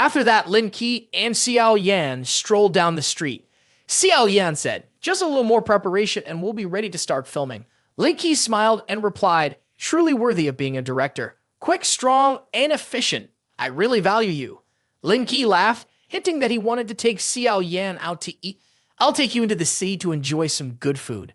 After that, Lin Ke and Xiao Yan strolled down the street. Xiao Yan said, "Just a little more preparation and we'll be ready to start filming." Lin Ke smiled and replied, "Truly worthy of being a director. Quick, strong, and efficient. I really value you." Lin Ke laughed, hinting that he wanted to take Xiao Yan out to eat. "I'll take you into the city to enjoy some good food."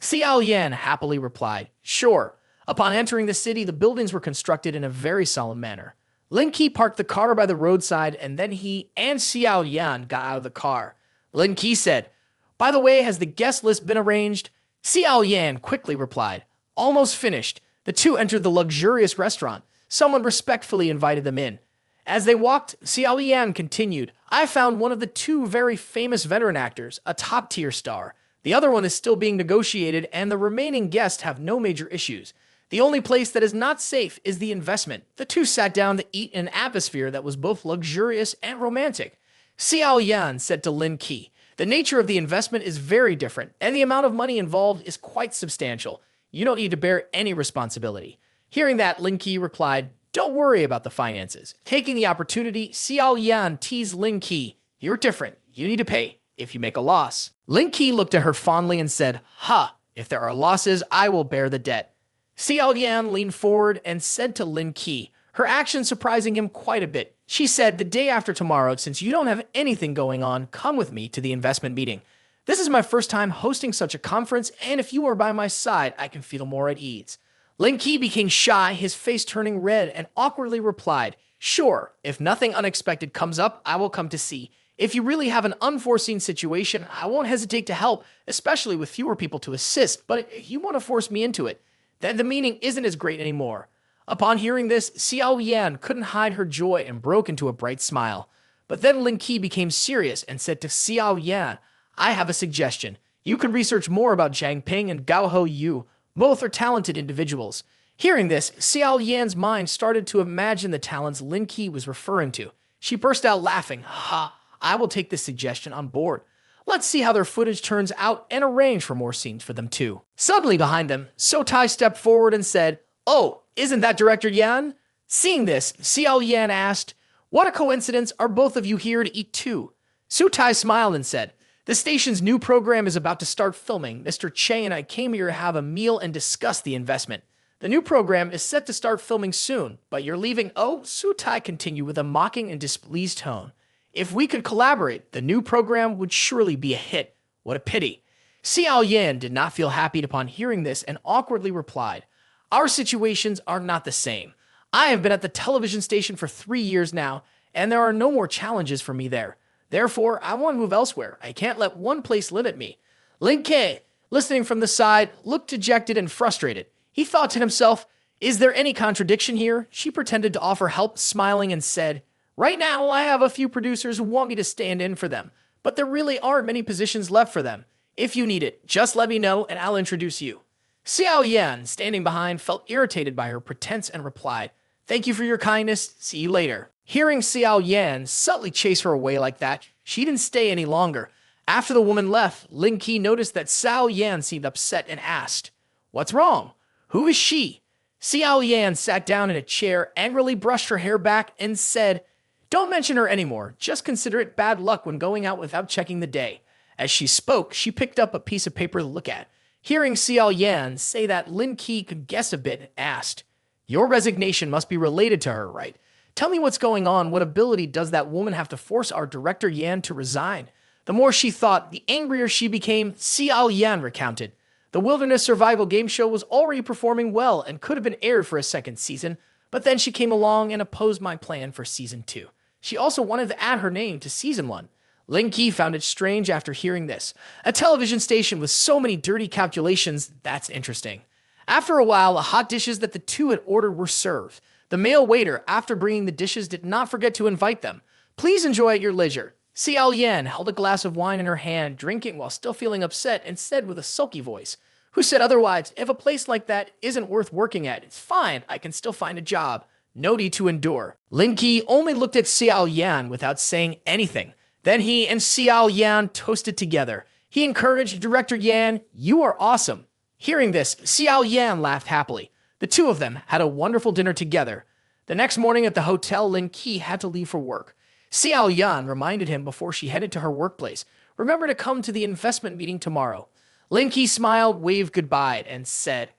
Xiao Yan happily replied, "Sure." Upon entering the city, the buildings were constructed in a very solemn manner. Lin Ke parked the car by the roadside, and then he and Xiao Yan got out of the car. Lin Ke said, "By the way, has the guest list been arranged?" Xiao Yan quickly replied, "Almost finished." The two entered the luxurious restaurant. Someone respectfully invited them in. As they walked, Xiao Yan continued, "I found one of the two very famous veteran actors, a top-tier star. The other one is still being negotiated, and the remaining guests have no major issues. The only place that is not safe is the investment." The two sat down to eat in an atmosphere that was both luxurious and romantic. Xiao Yan said to Lin Ke, "The nature of the investment is very different, and the amount of money involved is quite substantial. You don't need to bear any responsibility." Hearing that, Lin Ke replied, "Don't worry about the finances." Taking the opportunity, Xiao Yan teased Lin Ke, "You're different. You need to pay if you make a loss." Lin Ke looked at her fondly and said, "Ha, if there are losses, I will bear the debt." Xiao Yan leaned forward and said to Lin Ke, her action surprising him quite a bit. She said, "The day after tomorrow, since you don't have anything going on, come with me to the investment meeting. This is my first time hosting such a conference, and if you are by my side, I can feel more at ease." Lin Ke became shy, his face turning red, and awkwardly replied, "Sure, if nothing unexpected comes up, I will come to see. If you really have an unforeseen situation, I won't hesitate to help, especially with fewer people to assist, but if you want to force me into it, then the meaning isn't as great anymore." Upon hearing this, Xiao Yan couldn't hide her joy and broke into a bright smile. But then Lin Ke became serious and said to Xiao Yan, "I have a suggestion. You can research more about Zhang Ping and Gao Ho Yu. Both are talented individuals." Hearing this, Xiao Yan's mind started to imagine the talents Lin Ke was referring to. She burst out laughing. "Ha, I will take this suggestion on board. Let's see how their footage turns out and arrange for more scenes for them too." Suddenly behind them, Sotai stepped forward and said, "Oh, isn't that Director Yan?" Seeing this, Xiao Yan asked, "What a coincidence, are both of you here to eat too?" Sotai smiled and said, "The station's new program is about to start filming. Mr. Che and I came here to have a meal and discuss the investment. The new program is set to start filming soon, but you're leaving." "Oh," Sotai continued with a mocking and displeased tone. "If we could collaborate, the new program would surely be a hit. What a pity." Xiao Yan did not feel happy upon hearing this and awkwardly replied, "Our situations are not the same. I have been at the television station for 3 years now, and there are no more challenges for me there. Therefore, I want to move elsewhere. I can't let one place limit me." Lin Ke, listening from the side, looked dejected and frustrated. He thought to himself, "Is there any contradiction here?" She pretended to offer help, smiling, and said, "Right now, I have a few producers who want me to stand in for them, but there really aren't many positions left for them. If you need it, just let me know and I'll introduce you." Xiao Yan, standing behind, felt irritated by her pretense and replied, "Thank you for your kindness. See you later." Hearing Xiao Yan subtly chase her away like that, she didn't stay any longer. After the woman left, Lin Ke noticed that Xiao Yan seemed upset and asked, "What's wrong? Who is she?" Xiao Yan sat down in a chair, angrily brushed her hair back, and said, "Don't mention her anymore. Just consider it bad luck when going out without checking the day." As she spoke, she picked up a piece of paper to look at. Hearing Xiao Yan say that, Lin Ke could guess a bit and asked, "Your resignation must be related to her, right? Tell me what's going on. What ability does that woman have to force our director Yan to resign?" The more she thought, the angrier she became. Xiao Yan recounted, "The wilderness survival game show was already performing well and could have been aired for a second season, but then she came along and opposed my plan for season 2. She also wanted to add her name to season 1. Lin Ke found it strange after hearing this. A television station with so many dirty calculations, that's interesting. After a while, the hot dishes that the two had ordered were served. The male waiter, after bringing the dishes, did not forget to invite them. "Please enjoy at your leisure." Xiao Yan held a glass of wine in her hand, drinking while still feeling upset, and said with a sulky voice, "Who said otherwise? If a place like that isn't worth working at, it's fine. I can still find a job. No need to endure." Lin Ke only looked at Xiao Yan without saying anything. Then he and Xiao Yan toasted together. He encouraged Director Yan, "You are awesome." Hearing this, Xiao Yan laughed happily. The two of them had a wonderful dinner together. The next morning at the hotel, Lin Ke had to leave for work. Xiao Yan reminded him before she headed to her workplace. Remember to come to the investment meeting tomorrow. Lin Ke smiled, waved goodbye, and said,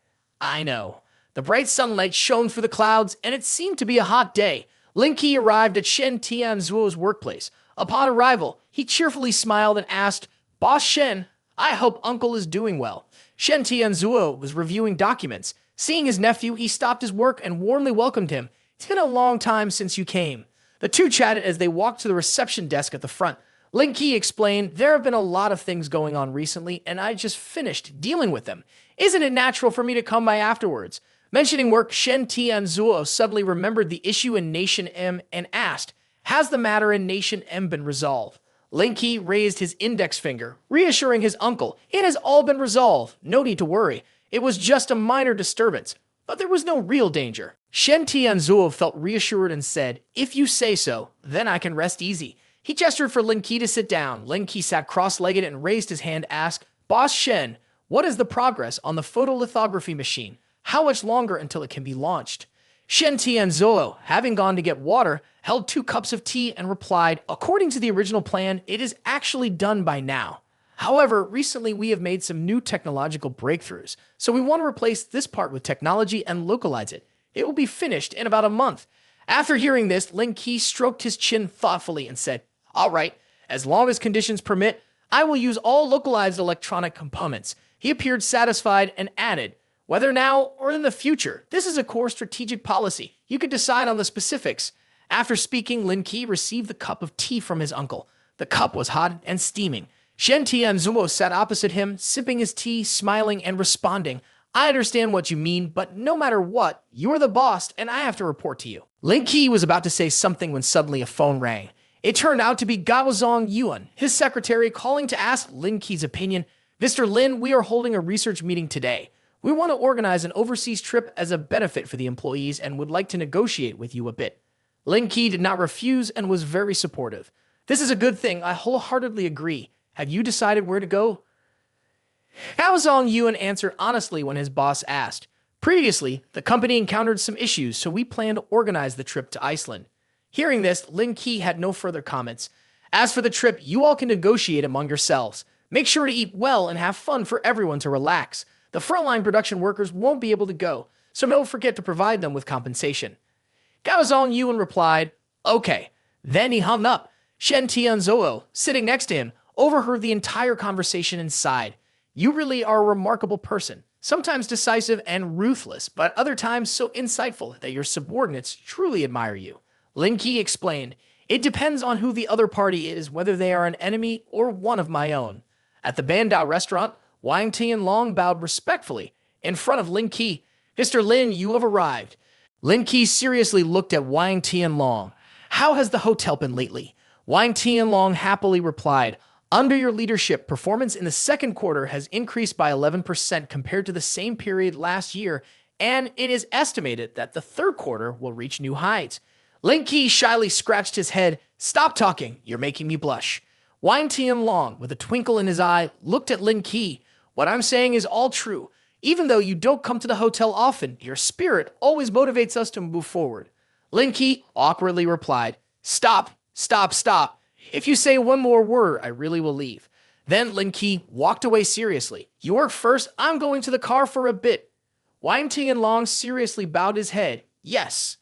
I know. The bright sunlight shone through the clouds, and it seemed to be a hot day. Lin Ke arrived at Shen Tianzuo's workplace. Upon arrival, he cheerfully smiled and asked, Boss Shen, I hope Uncle is doing well. Shen Tianzuo was reviewing documents. Seeing his nephew, he stopped his work and warmly welcomed him. It's been a long time since you came. The two chatted as they walked to the reception desk at the front. Lin Ke explained, there have been a lot of things going on recently, and I just finished dealing with them. Isn't it natural for me to come by afterwards? Mentioning work, Shen Tianzuo suddenly remembered the issue in Nation M and asked, has the matter in Nation M been resolved? Lin Ke raised his index finger, reassuring his uncle, it has all been resolved. No need to worry. It was just a minor disturbance, but there was no real danger. Shen Tianzuo felt reassured and said, if you say so, then I can rest easy. He gestured for Lin Ke to sit down. Lin Ke sat cross-legged and raised his hand to ask, Boss Shen, what is the progress on the photolithography machine? How much longer until it can be launched? Shen Tianzuo, having gone to get water, held 2 cups of tea and replied, according to the original plan, it is actually done by now. However, recently we have made some new technological breakthroughs, so we want to replace this part with technology and localize it. It will be finished in about a month. After hearing this, Lin Ke stroked his chin thoughtfully and said, all right, as long as conditions permit, I will use all localized electronic components. He appeared satisfied and added, whether now or in the future, this is a core strategic policy. You can decide on the specifics. After speaking, Lin Ke received the cup of tea from his uncle. The cup was hot and steaming. Shen Tianzuo sat opposite him, sipping his tea, smiling and responding, I understand what you mean, but no matter what, you're the boss and I have to report to you. Lin Ke was about to say something when suddenly a phone rang. It turned out to be Gaozong Yuan, his secretary, calling to ask Lin Ke's opinion. Mr. Lin, we are holding a research meeting today. We want to organize an overseas trip as a benefit for the employees and would like to negotiate with you a bit. Lin Ke did not refuse and was very supportive. This is a good thing. I wholeheartedly agree. Have you decided where to go? Gaozong Yuan answered honestly when his boss asked. Previously, the company encountered some issues, so we plan to organize the trip to Iceland. Hearing this, Lin Ke had no further comments. As for the trip, you all can negotiate among yourselves. Make sure to eat well and have fun for everyone to relax. The frontline production workers won't be able to go, so don't forget to provide them with compensation. Gaozong Yuan replied, okay. Then he hung up. Shen Tianzuo, sitting next to him, overheard the entire conversation and sighed. You really are a remarkable person, sometimes decisive and ruthless, but other times so insightful that your subordinates truly admire you. Lin Ke explained, it depends on who the other party is, whether they are an enemy or one of my own. At the Bandao restaurant, Wang Tianlong bowed respectfully in front of Lin Ke. Mr. Lin, you have arrived. Lin Ke seriously looked at Wang Tianlong. How has the hotel been lately? Wang Tianlong happily replied, under your leadership, performance in the second quarter has increased by 11% compared to the same period last year, and it is estimated that the third quarter will reach new heights. Lin Ke shyly scratched his head. Stop talking, you're making me blush. Wang Tianlong, with a twinkle in his eye, looked at Lin Ke. What I'm saying is all true. Even though you don't come to the hotel often, your spirit always motivates us to move forward. Lin Ke awkwardly replied, stop, stop, stop. If you say one more word, I really will leave. Then Lin Ke walked away seriously. You work first, I'm going to the car for a bit. Wang Tianlong seriously bowed his head. Yes.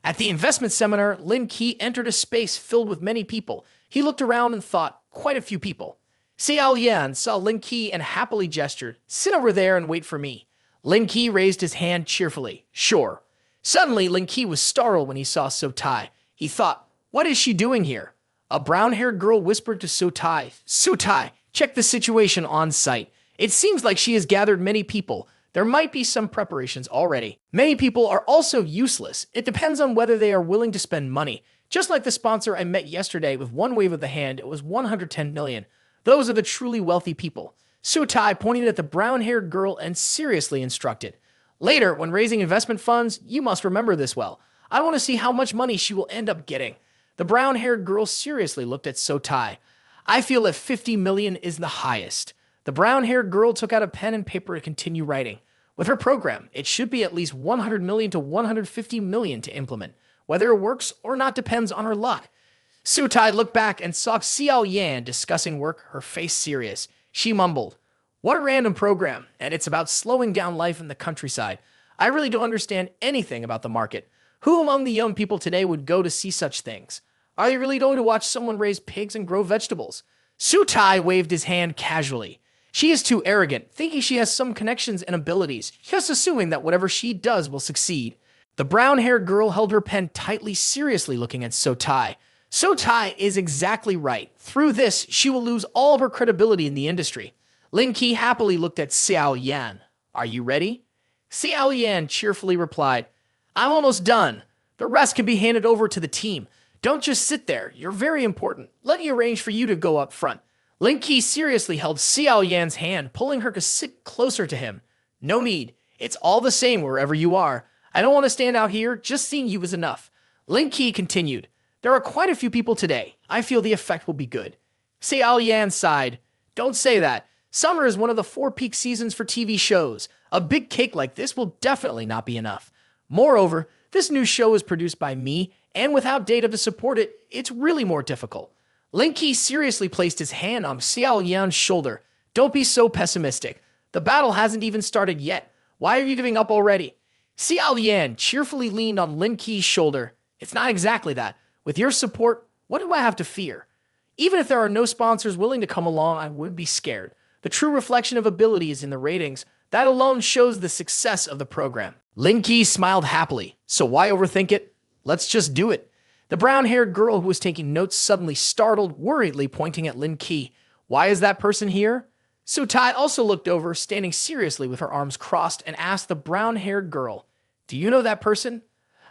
At the investment seminar, Lin Ke entered a space filled with many people. He looked around and thought, quite a few people. Xiao Yan saw Lin Ke and happily gestured, sit over there and wait for me. Lin Ke raised his hand cheerfully. Sure. Suddenly, Lin Ke was startled when he saw So Tai. He thought, what is she doing here? A brown-haired girl whispered to So Tai, So Tai, check the situation on site. It seems like she has gathered many people. There might be some preparations already. Many people are also useless. It depends on whether they are willing to spend money. Just like the sponsor I met yesterday with one wave of the hand, it was 110 million. Those are the truly wealthy people. So Tai pointed at the brown-haired girl and seriously instructed. Later, when raising investment funds, you must remember this well. I want to see how much money she will end up getting. The brown-haired girl seriously looked at So Tai. I feel that 50 million is the highest. The brown-haired girl took out a pen and paper to continue writing. With her program, it should be at least 100 million to 150 million to implement. Whether it works or not depends on her luck. Sutai looked back and saw Xiao Yan discussing work, her face serious. She mumbled, "What a random program, and it's about slowing down life in the countryside. I really don't understand anything about the market. Who among the young people today would go to see such things? Are they really going to watch someone raise pigs and grow vegetables?" Sutai waved his hand casually. She is too arrogant, thinking she has some connections and abilities, just assuming that whatever she does will succeed. The brown-haired girl held her pen tightly, seriously looking at Sutai. Sutai is exactly right. Through this, she will lose all of her credibility in the industry. Lin Ke happily looked at Xiao Yan. "Are you ready?" Xiao Yan cheerfully replied, "I'm almost done. The rest can be handed over to the team. Don't just sit there. You're very important. Let me arrange for you to go up front." Lin Ke seriously held Xiao Yan's hand, pulling her to sit closer to him. "No need. It's all the same wherever you are. I don't want to stand out here. Just seeing you is enough." Lin Ke continued, "There are quite a few people today. I feel the effect will be good." Xiao Yan sighed. "Don't say that. Summer is one of the 4 peak seasons for TV shows. A big cake like this will definitely not be enough. Moreover, this new show is produced by me, and without data to support it, it's really more difficult." Lin Ke seriously placed his hand on Xiao Yan's shoulder. "Don't be so pessimistic. The battle hasn't even started yet. Why are you giving up already?" Xiao Yan cheerfully leaned on Lin Ke's shoulder. "It's not exactly that. With your support, what do I have to fear? Even if there are no sponsors willing to come along, I would be scared. The true reflection of ability is in the ratings. That alone shows the success of the program." Lin Ke smiled happily. "So why overthink it? Let's just do it." The brown-haired girl who was taking notes suddenly startled, worriedly pointing at Lin Ke. "Why is that person here?" Sutai also looked over, standing seriously with her arms crossed, and asked the brown-haired girl, "Do you know that person?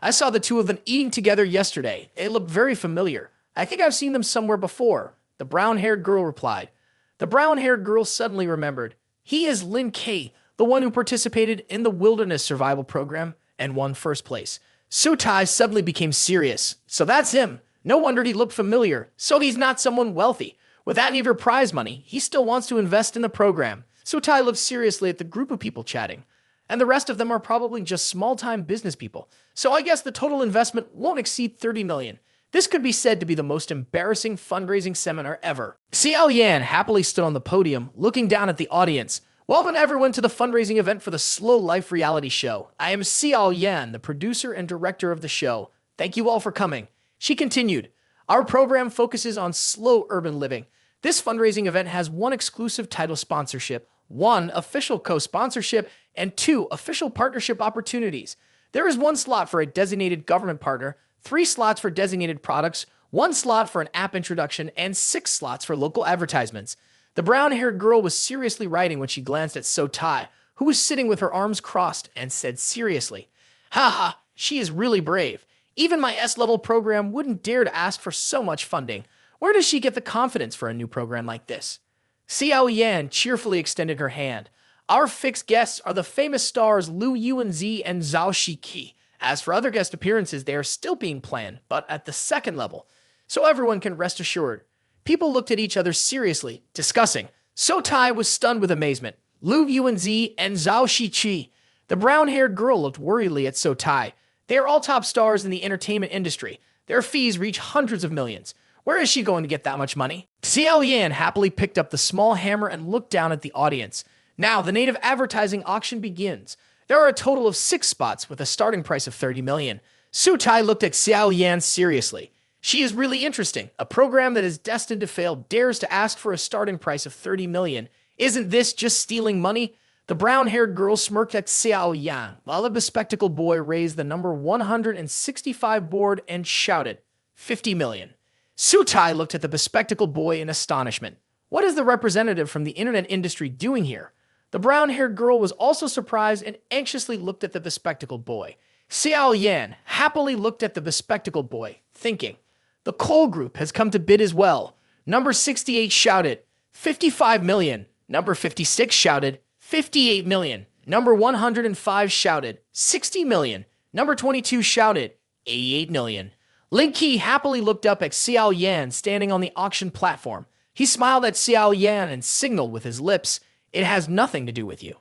I saw the two of them eating together yesterday. They look very familiar. I think I've seen them somewhere before." The brown-haired girl replied. The brown-haired girl suddenly remembered. "He is Lin Ke, the one who participated in the wilderness survival program and won first place." Sutai suddenly became serious. "So that's him. No wonder he looked familiar. So he's not someone wealthy. Without any of your prize money, he still wants to invest in the program." Sutai looked seriously at the group of people chatting. "And the rest of them are probably just small-time business people. So I guess the total investment won't exceed 30 million. This could be said to be the most embarrassing fundraising seminar ever." Xiao Yan happily stood on the podium, looking down at the audience. "Welcome everyone to the fundraising event for the Slow Life reality show. I am Xiao Yan, the producer and director of the show. Thank you all for coming." She continued, "Our program focuses on slow urban living. This fundraising event has 1 exclusive title sponsorship, 1 official co-sponsorship, and 2 official partnership opportunities. There is 1 slot for a designated government partner, 3 slots for designated products, 1 slot for an app introduction, and 6 slots for local advertisements." The brown-haired girl was seriously writing when she glanced at Sutai, who was sitting with her arms crossed, and said seriously, "Haha, she is really brave. Even my S-level program wouldn't dare to ask for so much funding. Where does she get the confidence for a new program like this?" Xiao Yan cheerfully extended her hand. "Our fixed guests are the famous stars Liu Yuanzi and Zhao Shiki. As for other guest appearances, they are still being planned, but at the 2nd level. So everyone can rest assured." People looked at each other seriously, discussing. Sutai was stunned with amazement. Liu Yuanzi and Zhao Shiqi. The brown-haired girl looked worriedly at Sutai. They are all top stars in the entertainment industry. Their fees reach hundreds of millions. Where is she going to get that much money? Xiao Yan happily picked up the small hammer and looked down at the audience. Now, the native advertising auction begins. There are a total of 6 spots with a starting price of 30 million. Sutai looked at Xiao Yan seriously. "She is really interesting. A program that is destined to fail dares to ask for a starting price of 30 million. Isn't this just stealing money?" The brown-haired girl smirked at Xiao Yan, while the bespectacled boy raised the number 165 board and shouted, 50 million. Sutai looked at the bespectacled boy in astonishment. What is the representative from the internet industry doing here? The brown-haired girl was also surprised and anxiously looked at the bespectacled boy. Xiao Yan happily looked at the bespectacled boy, thinking, "The Cole Group has come to bid as well." Number 68 shouted, 55 million. Number 56 shouted, 58 million. Number 105 shouted, 60 million. Number 22 shouted, 88 million. Lin Ke happily looked up at Xiao Yan standing on the auction platform. He smiled at Xiao Yan and signaled with his lips, "It has nothing to do with you."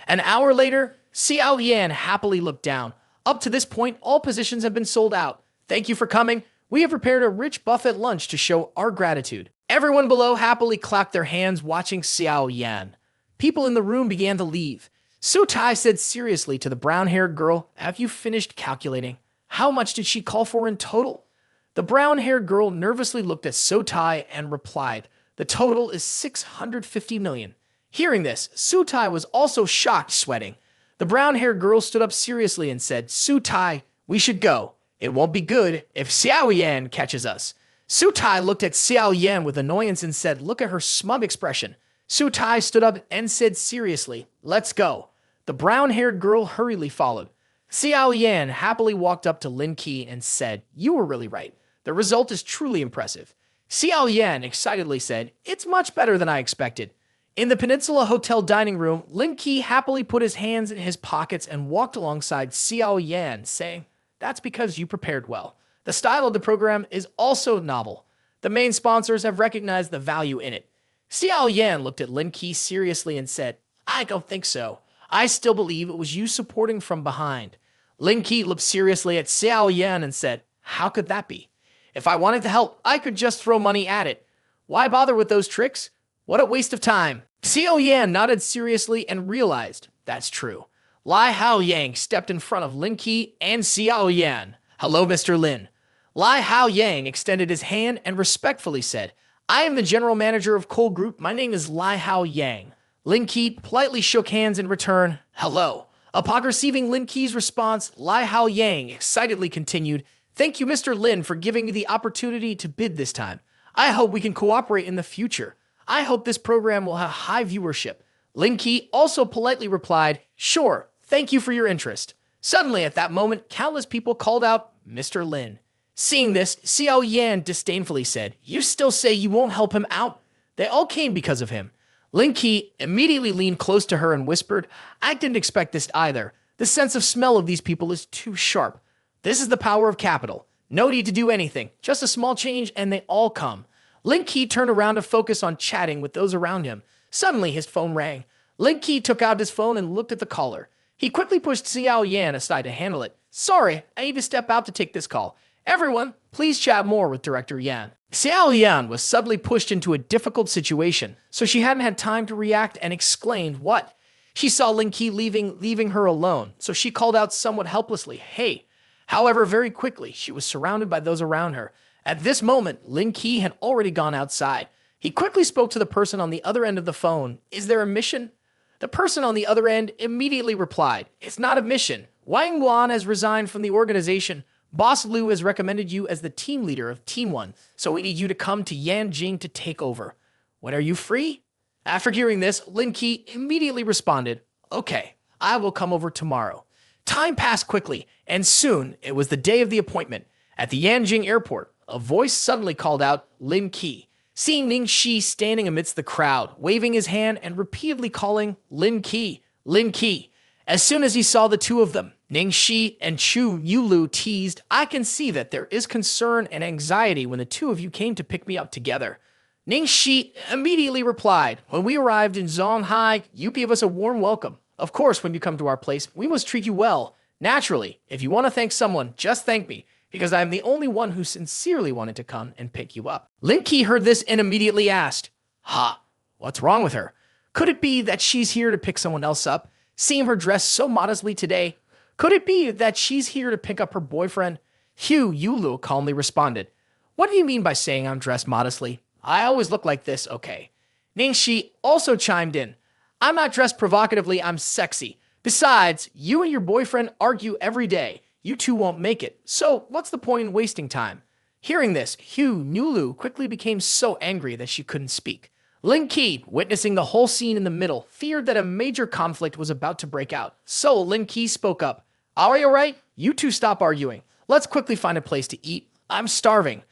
An hour later, Xiao Yan happily looked down. "Up to this point, all positions have been sold out. Thank you for coming. We have prepared a rich buffet lunch to show our gratitude. Everyone below happily clapped their hands watching Xiao Yan. People in the room began to leave. Su Tai said seriously to the brown-haired girl, "Have you finished calculating? How much did she call for in total?" The brown-haired girl nervously looked at Su Tai and replied, "The total is 650 million. Hearing this, Su Tai was also shocked, sweating. The brown-haired girl stood up seriously and said, "Su Tai, we should go. It won't be good if Xiao Yan catches us." Su Tai looked at Xiao Yan with annoyance and said, "Look at her smug expression." Su Tai stood up and said seriously, "Let's go." The brown-haired girl hurriedly followed. Xiao Yan happily walked up to Lin Ke and said, "You were really right. The result is truly impressive." Xiao Yan excitedly said, "It's much better than I expected." In the Peninsula Hotel dining room, Lin Ke happily put his hands in his pockets and walked alongside Xiao Yan, saying, "That's because you prepared well. The style of the program is also novel. The main sponsors have recognized the value in it." Xiao Yan looked at Lin Ke seriously and said, "I don't think so. I still believe it was you supporting from behind." Lin Ke looked seriously at Xiao Yan and said, "How could that be? If I wanted to help, I could just throw money at it. Why bother with those tricks? What a waste of time." Xiao Yan nodded seriously and realized that's true. Lai Hao Yang stepped in front of Lin Ke and Xiao Yan. "Hello, Mr. Lin." Lai Hao Yang extended his hand and respectfully said, "I am the general manager of Coal Group. My name is Lai Hao Yang." Lin Ke politely shook hands in return. "Hello." Upon receiving Lin Ke's response, Lai Hao Yang excitedly continued, "Thank you, Mr. Lin, for giving me the opportunity to bid this time. I hope we can cooperate in the future. I hope this program will have high viewership." Lin Ke also politely replied, "Sure, thank you for your interest." Suddenly, at that moment, countless people called out, "Mr. Lin." Seeing this, Xiao Yan disdainfully said, "You still say you won't help him out? They all came because of him." Lin Ke immediately leaned close to her and whispered, "I didn't expect this either. The sense of smell of these people is too sharp. This is the power of capital. No need to do anything, just a small change and they all come." Lin Ke turned around to focus on chatting with those around him. Suddenly, his phone rang. Lin Ke took out his phone and looked at the caller. He quickly pushed Xiao Yan aside to handle it. "Sorry, I need to step out to take this call. Everyone, please chat more with Director Yan." Xiao Yan was suddenly pushed into a difficult situation, so she hadn't had time to react and exclaimed, "What?" She saw Lin Ke leaving her alone, so she called out somewhat helplessly, "Hey." However, very quickly, she was surrounded by those around her. At this moment, Lin Ke had already gone outside. He quickly spoke to the person on the other end of the phone. "Is there a mission?" The person on the other end immediately replied, "It's not a mission. Wang Guan has resigned from the organization. Boss Liu has recommended you as the team leader of Team 1, so we need you to come to Yanjing to take over. When are you free?" After hearing this, Lin Ke immediately responded, "Okay, I will come over tomorrow." Time passed quickly, and soon it was the day of the appointment. At the Yanjing airport, a voice suddenly called out, "Lin Ke." Seeing Ning Shi standing amidst the crowd, waving his hand and repeatedly calling, "Lin Ke, Lin Ke." As soon as he saw the two of them, Ning Shi and Chu Yulu teased, "I can see that there is concern and anxiety when the two of you came to pick me up together." Ning Shi immediately replied, "When we arrived in Zonghai, you gave us a warm welcome. Of course, when you come to our place, we must treat you well. Naturally, if you want to thank someone, just thank me, because I am the only one who sincerely wanted to come and pick you up." Lin Ke heard this and immediately asked, "Ha, what's wrong with her? Could it be that she's here to pick someone else up? Seeing her dressed so modestly today, could it be that she's here to pick up her boyfriend?" Hugh Yulu calmly responded, "What do you mean by saying I'm dressed modestly? I always look like this, okay?" Ning Shi also chimed in, "I'm not dressed provocatively, I'm sexy. Besides, you and your boyfriend argue every day. You two won't make it, so what's the point in wasting time?" Hearing this, Hugh Yulu quickly became so angry that she couldn't speak. Lin Ke, witnessing the whole scene in the middle, feared that a major conflict was about to break out. So Lin Ke spoke up, "Are you all right? You two stop arguing. Let's quickly find a place to eat. I'm starving."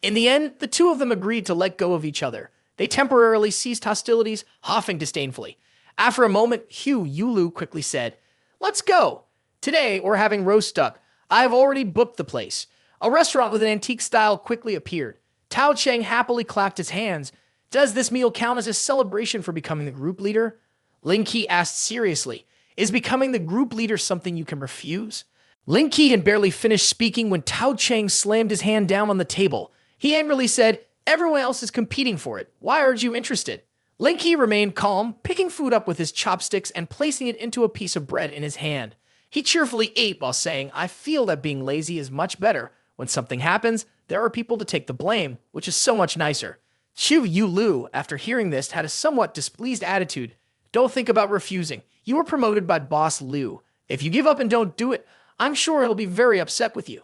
In the end, the two of them agreed to let go of each other. They temporarily ceased hostilities, huffing disdainfully. After a moment, Hugh Yulu quickly said, "Let's go. Today, we're having roast duck. I have already booked the place." A restaurant with an antique style quickly appeared. Tao Cheng happily clapped his hands. "Does this meal count as a celebration for becoming the group leader?" Lin Ke asked seriously, "Is becoming the group leader something you can refuse?" Lin Ke had barely finished speaking when Tao Cheng slammed his hand down on the table. He angrily said, "Everyone else is competing for it. Why aren't you interested?" Lin Ke remained calm, picking food up with his chopsticks and placing it into a piece of bread in his hand. He cheerfully ate while saying, "I feel that being lazy is much better. When something happens, there are people to take the blame, which is so much nicer." Xu Yulu, after hearing this, had a somewhat displeased attitude. "Don't think about refusing. You were promoted by Boss Liu. If you give up and don't do it, I'm sure he'll be very upset with you."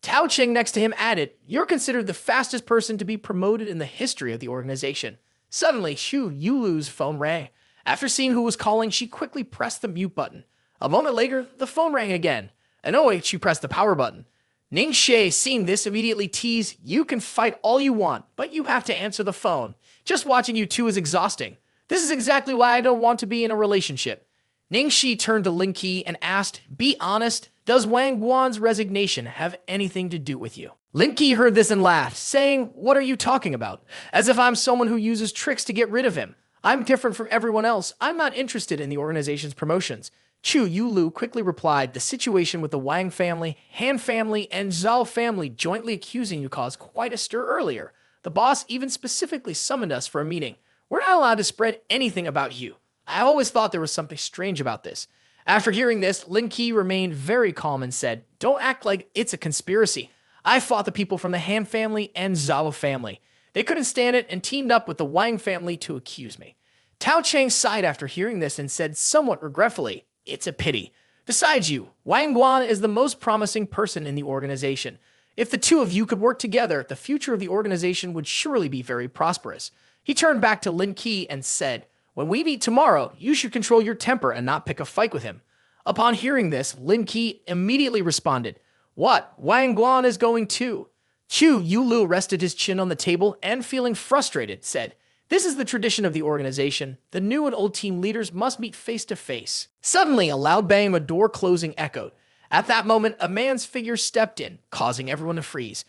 Tao Cheng next to him added, "You're considered the fastest person to be promoted in the history of the organization." Suddenly, Xu Yulu's phone rang. After seeing who was calling, she quickly pressed the mute button. A moment later, the phone rang again. Annoyed, she pressed the power button. Ning Ke, seeing this, immediately teased, "You can fight all you want, but you have to answer the phone. Just watching you two is exhausting. This is exactly why I don't want to be in a relationship." Ning Ke turned to Lin Ke and asked, "Be honest, does Wang Guan's resignation have anything to do with you?" Lin Ke heard this and laughed, saying, "What are you talking about? As if I'm someone who uses tricks to get rid of him. I'm different from everyone else. I'm not interested in the organization's promotions." Chu Yulu quickly replied, "The situation with the Wang family, Han family, and Zhao family jointly accusing you caused quite a stir earlier. The boss even specifically summoned us for a meeting. We're not allowed to spread anything about you. I always thought there was something strange about this." After hearing this, Lin Ke remained very calm and said, "Don't act like it's a conspiracy. I fought the people from the Han family and Zhao family. They couldn't stand it and teamed up with the Wang family to accuse me." Tao Cheng sighed after hearing this and said somewhat regretfully, "It's a pity. Besides you, Wang Guan is the most promising person in the organization. If the two of you could work together, the future of the organization would surely be very prosperous." He turned back to Lin Ke and said, "When we meet tomorrow, you should control your temper and not pick a fight with him." Upon hearing this, Lin Ke immediately responded, "What? Wang Guan is going too." Chu Yulu rested his chin on the table and, feeling frustrated, said, "This is the tradition of the organization. The new and old team leaders must meet face to face." Suddenly, a loud bang of a door closing echoed. At that moment, a man's figure stepped in, causing everyone to freeze.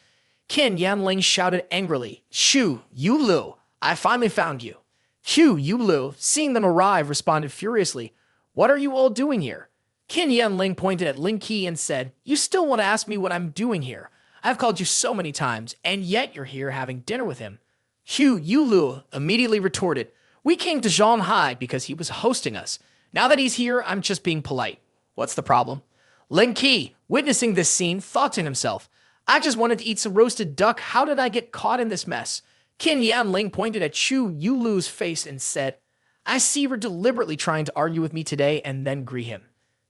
Qin Yanling shouted angrily, "Xu Yulu, I finally found you." Xu Yulu, seeing them arrive, responded furiously, "What are you all doing here?" Qin Yanling pointed at Lin Ke and said, "You still want to ask me what I'm doing here? I've called you so many times, and yet you're here having dinner with him." Xu Yulu immediately retorted, "We came to Shanghai because he was hosting us. Now that he's here, I'm just being polite. What's the problem?" Lin Ke, witnessing this scene, thought to himself, "I just wanted to eat some roasted duck. How did I get caught in this mess?" Qin Yanling pointed at Xu Yulu's face and said, "I see you're deliberately trying to argue with me today," and then greet him.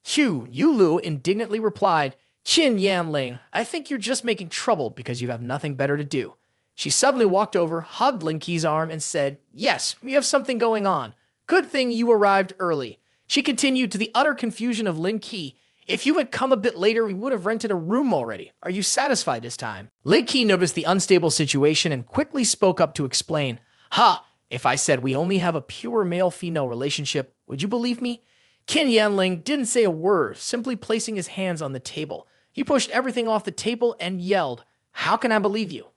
Xu Yulu indignantly replied, "Qin Yanling, I think you're just making trouble because you have nothing better to do." She suddenly walked over, hugged Lin Ke's arm, and said, "Yes, we have something going on. Good thing you arrived early." She continued to the utter confusion of Lin Ke, "If you had come a bit later, we would have rented a room already. Are you satisfied this time?" Lin Ke noticed the unstable situation and quickly spoke up to explain, "Ha! If I said we only have a pure male-female relationship, would you believe me?" Qin Yanling didn't say a word, simply placing his hands on the table. He pushed everything off the table and yelled, "How can I believe you?"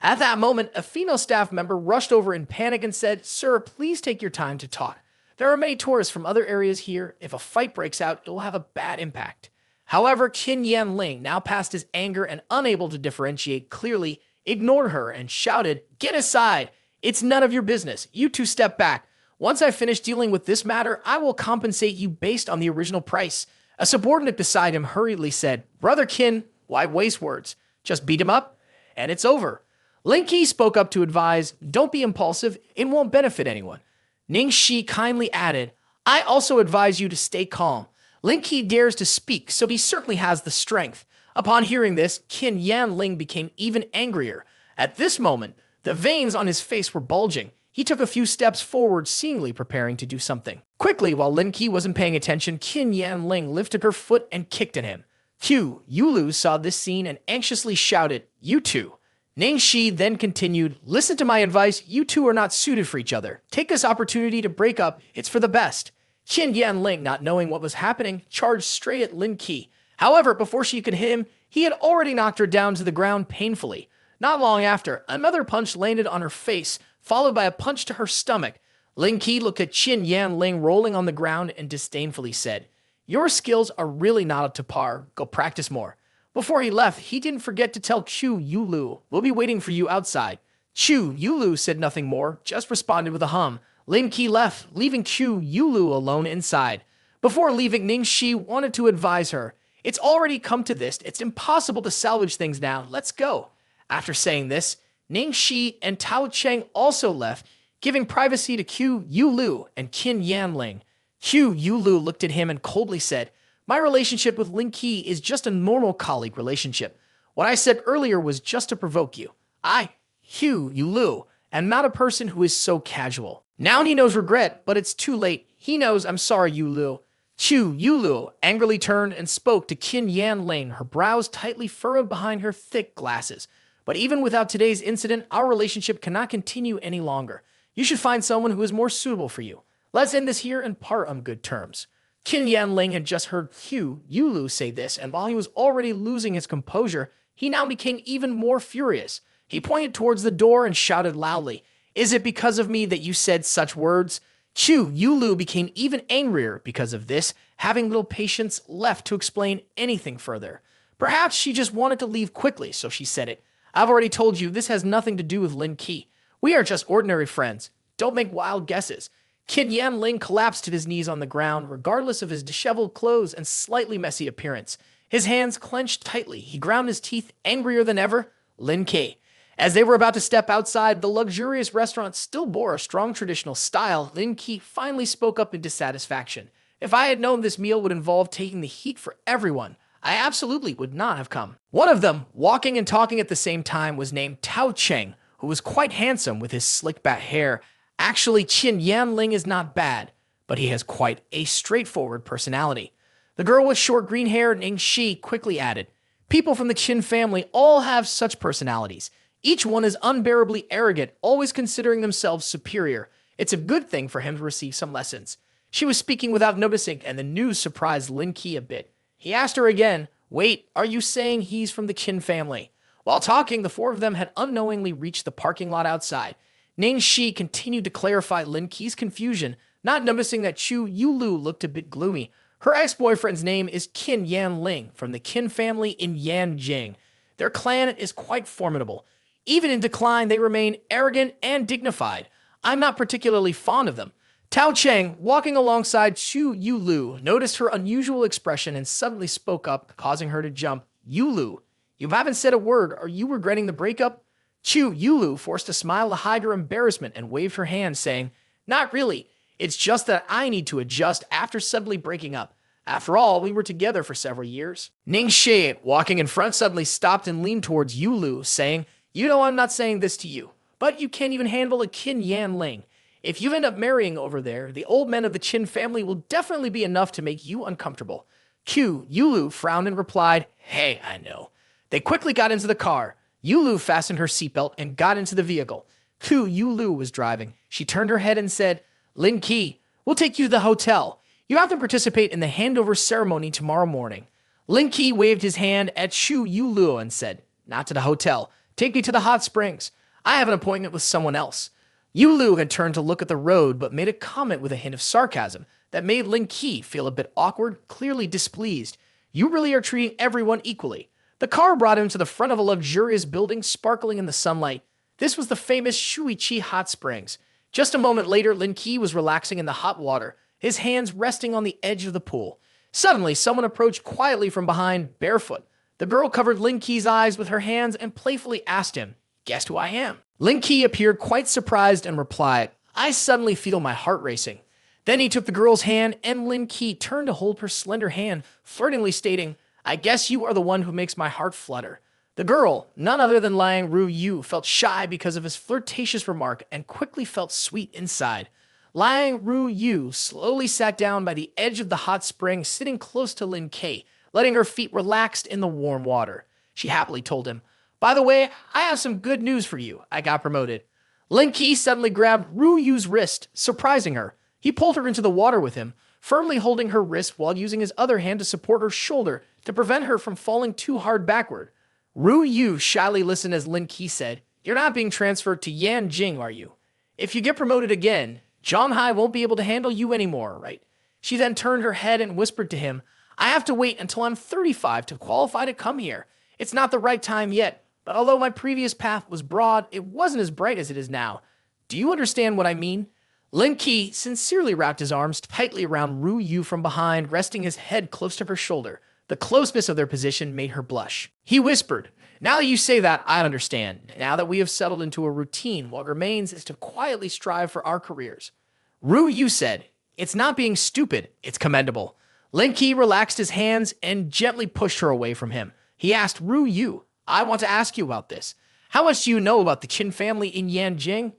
At that moment, a female staff member rushed over in panic and said, "Sir, please take your time to talk. There are many tourists from other areas here. If a fight breaks out, it will have a bad impact." However, Qin Yanling, now past his anger and unable to differentiate clearly, ignored her and shouted, "Get aside! It's none of your business. You two step back. Once I finish dealing with this matter, I will compensate you based on the original price." A subordinate beside him hurriedly said, "Brother Qin, why waste words? Just beat him up, and it's over." Lin Ke spoke up to advise, "Don't be impulsive. It won't benefit anyone." Ning Ke kindly added, "I also advise you to stay calm. Lin Ke dares to speak, so he certainly has the strength." Upon hearing this, Qin Yanling became even angrier. At this moment, the veins on his face were bulging. He took a few steps forward, seemingly preparing to do something. Quickly, while Lin Ke wasn't paying attention, Qin Yanling lifted her foot and kicked at him. Xu Yulu saw this scene and anxiously shouted, "You two." Ning Ke then continued, "Listen to my advice. You two are not suited for each other. Take this opportunity to break up. It's for the best." Qin Yanling, not knowing what was happening, charged straight at Lin Ke. However, before she could hit him, he had already knocked her down to the ground painfully. Not long after, another punch landed on her face, followed by a punch to her stomach. Lin Ke looked at Qin Yanling rolling on the ground and disdainfully said, Your skills are really not up to par. Go practice more. Before he left, he didn't forget to tell Chu Yulu, we'll be waiting for you outside. Chu Yulu said nothing more, just responded with a hum. Lin Ke left, leaving Chu Yulu alone inside. Before leaving, Ning Shi wanted to advise her. It's already come to this, it's impossible to salvage things now, let's go. After saying this, Ning Shi and Tao Cheng also left, giving privacy to Q Yulu and Qin Yanling. Q Yulu looked at him and coldly said, my relationship with Lin Ke is just a normal colleague relationship. What I said earlier was just to provoke you. I, Q Yulu, am not a person who is so casual. Now he knows regret, but it's too late. He knows I'm sorry, Yulu. Chu Yulu angrily turned and spoke to Qin Yanling, her brows tightly furrowed behind her thick glasses. But even without today's incident, our relationship cannot continue any longer. You should find someone who is more suitable for you. Let's end this here and part on good terms. Qin Yanling had just heard Q Yulu say this, and while he was already losing his composure, he now became even more furious. He pointed towards the door and shouted loudly, is it because of me that you said such words? Chu Yulu became even angrier because of this, having little patience left to explain anything further. Perhaps she just wanted to leave quickly, so she said it. I've already told you this has nothing to do with Lin Ke. We are just ordinary friends. Don't make wild guesses. Qin Yanling collapsed to his knees on the ground, regardless of his disheveled clothes and slightly messy appearance. His hands clenched tightly. He ground his teeth, angrier than ever. Lin Ke. As they were about to step outside, the luxurious restaurant still bore a strong traditional style. Lin Ke finally spoke up in dissatisfaction. If I had known this meal would involve taking the heat for everyone, I absolutely would not have come. One of them, walking and talking at the same time, was named Tao Cheng, who was quite handsome with his slick-back hair. Actually, Qin Yanling is not bad, but he has quite a straightforward personality. The girl with short green hair, Ning Shi, quickly added, people from the Qin family all have such personalities. Each one is unbearably arrogant, always considering themselves superior. It's a good thing for him to receive some lessons. She was speaking without noticing, and the news surprised Lin Ke a bit. He asked her again, wait, are you saying he's from the Qin family? While talking, the four of them had unknowingly reached the parking lot outside. Ning Shi continued to clarify Lin Ke's confusion, not noticing that Chu Yulu looked a bit gloomy. Her ex-boyfriend's name is Qin Yanling, from the Qin family in Yanjing. Their clan is quite formidable. Even in decline, they remain arrogant and dignified. I'm not particularly fond of them. Tao Cheng, walking alongside Chu Yulu, noticed her unusual expression and suddenly spoke up, causing her to jump. Yulu, you haven't said a word. Are you regretting the breakup? Chu Yulu forced a smile to hide her embarrassment and waved her hand, saying, not really. It's just that I need to adjust after suddenly breaking up. After all, we were together for several years. Ning Shi, walking in front, suddenly stopped and leaned towards Yulu, saying, you know I'm not saying this to you, but you can't even handle a Qin Yanling. If you end up marrying over there, the old men of the Qin family will definitely be enough to make you uncomfortable. Q Yulu frowned and replied, hey, I know. They quickly got into the car. Yulu fastened her seatbelt and got into the vehicle. Q Yulu was driving. She turned her head and said, Lin Ke, we'll take you to the hotel. You have to participate in the handover ceremony tomorrow morning. Lin Ke waved his hand at Chu Yulu and said, not to the hotel. Take me to the hot springs. I have an appointment with someone else. Yulu had turned to look at the road, but made a comment with a hint of sarcasm that made Lin Ke feel a bit awkward, clearly displeased. You really are treating everyone equally. The car brought him to the front of a luxurious building sparkling in the sunlight. This was the famous Shuichi Hot Springs. Just a moment later, Lin Ke was relaxing in the hot water, his hands resting on the edge of the pool. Suddenly, someone approached quietly from behind, barefoot. The girl covered Lin Ke's eyes with her hands and playfully asked him, guess who I am? Lin Ke appeared quite surprised and replied, I suddenly feel my heart racing. Then he took the girl's hand, and Lin Ke turned to hold her slender hand, flirtingly stating, I guess you are the one who makes my heart flutter. The girl, none other than Liang Ru Yu, felt shy because of his flirtatious remark and quickly felt sweet inside. Liang Ru Yu slowly sat down by the edge of the hot spring, sitting close to Lin Ke, letting her feet relaxed in the warm water. She happily told him, by the way, I have some good news for you. I got promoted. Lin Ke suddenly grabbed Ru Yu's wrist, surprising her. He pulled her into the water with him, firmly holding her wrist while using his other hand to support her shoulder to prevent her from falling too hard backward. Ru Yu shyly listened as Lin Ke said, you're not being transferred to Yanjing, are you? If you get promoted again, Zhonghai won't be able to handle you anymore, right? She then turned her head and whispered to him, I have to wait until I'm 35 to qualify to come here. It's not the right time yet, but although my previous path was broad, it wasn't as bright as it is now. Do you understand what I mean? Lin Ke sincerely wrapped his arms tightly around Ru Yu from behind, resting his head close to her shoulder. The closeness of their position made her blush. He whispered, now that you say that, I understand. Now that we have settled into a routine, what remains is to quietly strive for our careers. Ru Yu said, it's not being stupid, it's commendable. Lin Ke relaxed his hands and gently pushed her away from him. He asked Ru Yu, I want to ask you about this. How much do you know about the Qin family in Yanjing?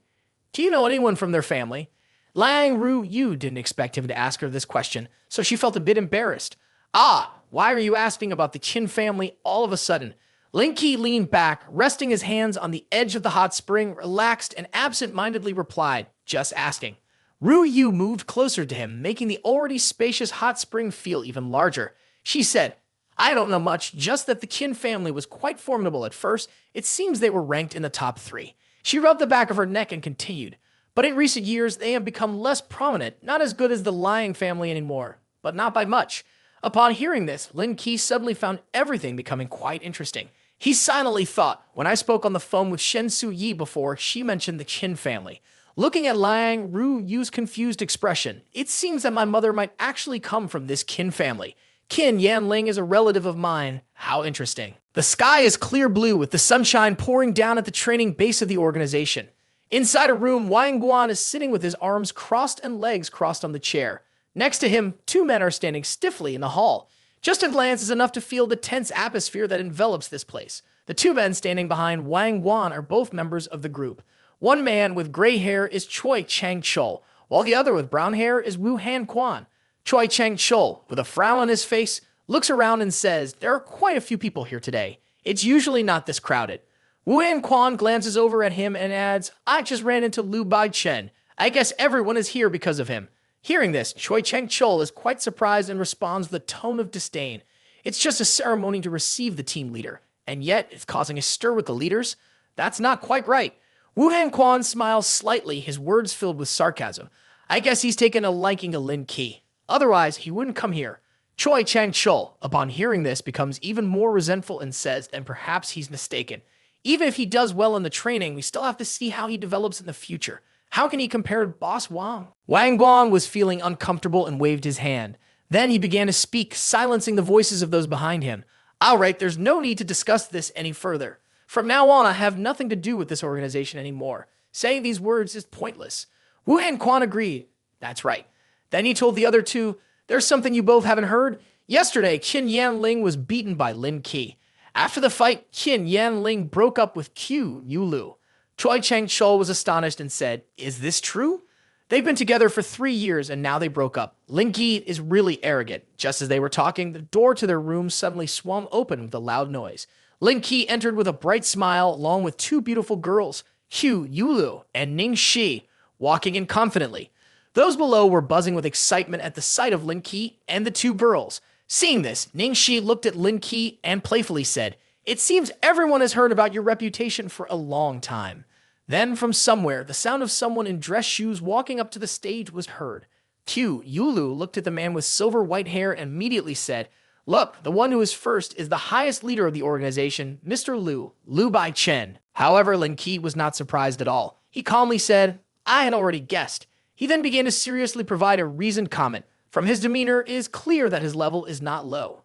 Do you know anyone from their family? Liang Ru Yu didn't expect him to ask her this question, so she felt a bit embarrassed. Ah, why are you asking about the Qin family all of a sudden? Lin Ke leaned back, resting his hands on the edge of the hot spring, relaxed and absent-mindedly replied, just asking. Ru Yu moved closer to him, making the already spacious hot spring feel even larger. She said, I don't know much, just that the Qin family was quite formidable at first. It seems they were ranked in the top 3. She rubbed the back of her neck and continued. But in recent years, they have become less prominent, not as good as the Liang family anymore, but not by much. Upon hearing this, Lin Ke suddenly found everything becoming quite interesting. He silently thought, when I spoke on the phone with Shen Su Yi before, she mentioned the Qin family. Looking at Liang Ru Yu's confused expression, it seems that my mother might actually come from this Qin family. Qin Yanling is a relative of mine. How interesting. The sky is clear blue with the sunshine pouring down at the training base of the organization. Inside a room, Wang Guan is sitting with his arms crossed and legs crossed on the chair. Next to him, 2 men are standing stiffly in the hall. Just a glance is enough to feel the tense atmosphere that envelops this place. The 2 men standing behind Wang Guan are both members of the group. One man with gray hair is Choi Chang-chul, while the other with brown hair is Wu Han-kwan. Choi Chang-chul, with a frown on his face, looks around and says, there are quite a few people here today. It's usually not this crowded. Wu Han-kwan glances over at him and adds, I just ran into Liu Bai-chen. I guess everyone is here because of him. Hearing this, Choi Chang-chul is quite surprised and responds with a tone of disdain. It's just a ceremony to receive the team leader, and yet it's causing a stir with the leaders? That's not quite right. Wu Han-kwan smiles slightly, his words filled with sarcasm. I guess he's taken a liking to Lin Ke. Otherwise, he wouldn't come here. Choi Chang-chul, upon hearing this, becomes even more resentful and says that perhaps he's mistaken. Even if he does well in the training, we still have to see how he develops in the future. How can he compare to Boss Wang? Wang Guan was feeling uncomfortable and waved his hand. Then he began to speak, silencing the voices of those behind him. All right, there's no need to discuss this any further. From now on, I have nothing to do with this organization anymore. Saying these words is pointless. Wu Han-kwan agreed. That's right. Then he told the other 2, there's something you both haven't heard. Yesterday, Qin Yanling was beaten by Lin Ke. After the fight, Qin Yanling broke up with Q Yulu. Choi Chang-chul was astonished and said, is this true? They've been together for 3 years and now they broke up. Lin Ke is really arrogant. Just as they were talking, the door to their room suddenly swung open with a loud noise. Lin Ke entered with a bright smile along with 2 beautiful girls, Q Yulu and Ning Shi, walking in confidently. Those below were buzzing with excitement at the sight of Lin Ke and the 2 girls. Seeing this, Ning Shi looked at Lin Ke and playfully said, it seems everyone has heard about your reputation for a long time. Then from somewhere, the sound of someone in dress shoes walking up to the stage was heard. Q Yulu looked at the man with silver white hair and immediately said, look, the one who is first is the highest leader of the organization, Mr. Liu Bai-chen. However, Lin Ke was not surprised at all. He calmly said, I had already guessed. He then began to seriously provide a reasoned comment. From his demeanor, it is clear that his level is not low.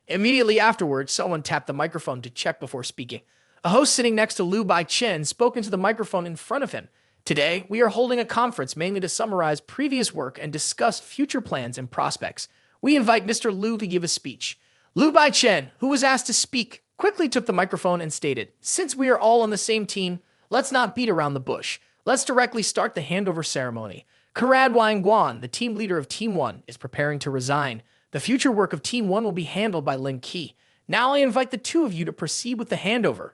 Immediately afterwards, someone tapped the microphone to check before speaking. A host sitting next to Liu Bai-chen spoke into the microphone in front of him. Today, we are holding a conference mainly to summarize previous work and discuss future plans and prospects. We invite Mr. Liu to give a speech. Liu Bai-chen, who was asked to speak, quickly took the microphone and stated, since we are all on the same team, let's not beat around the bush. Let's directly start the handover ceremony. Karad Wang Guan, the team leader of Team 1, is preparing to resign. The future work of Team 1 will be handled by Lin Ke. Now I invite the 2 of you to proceed with the handover.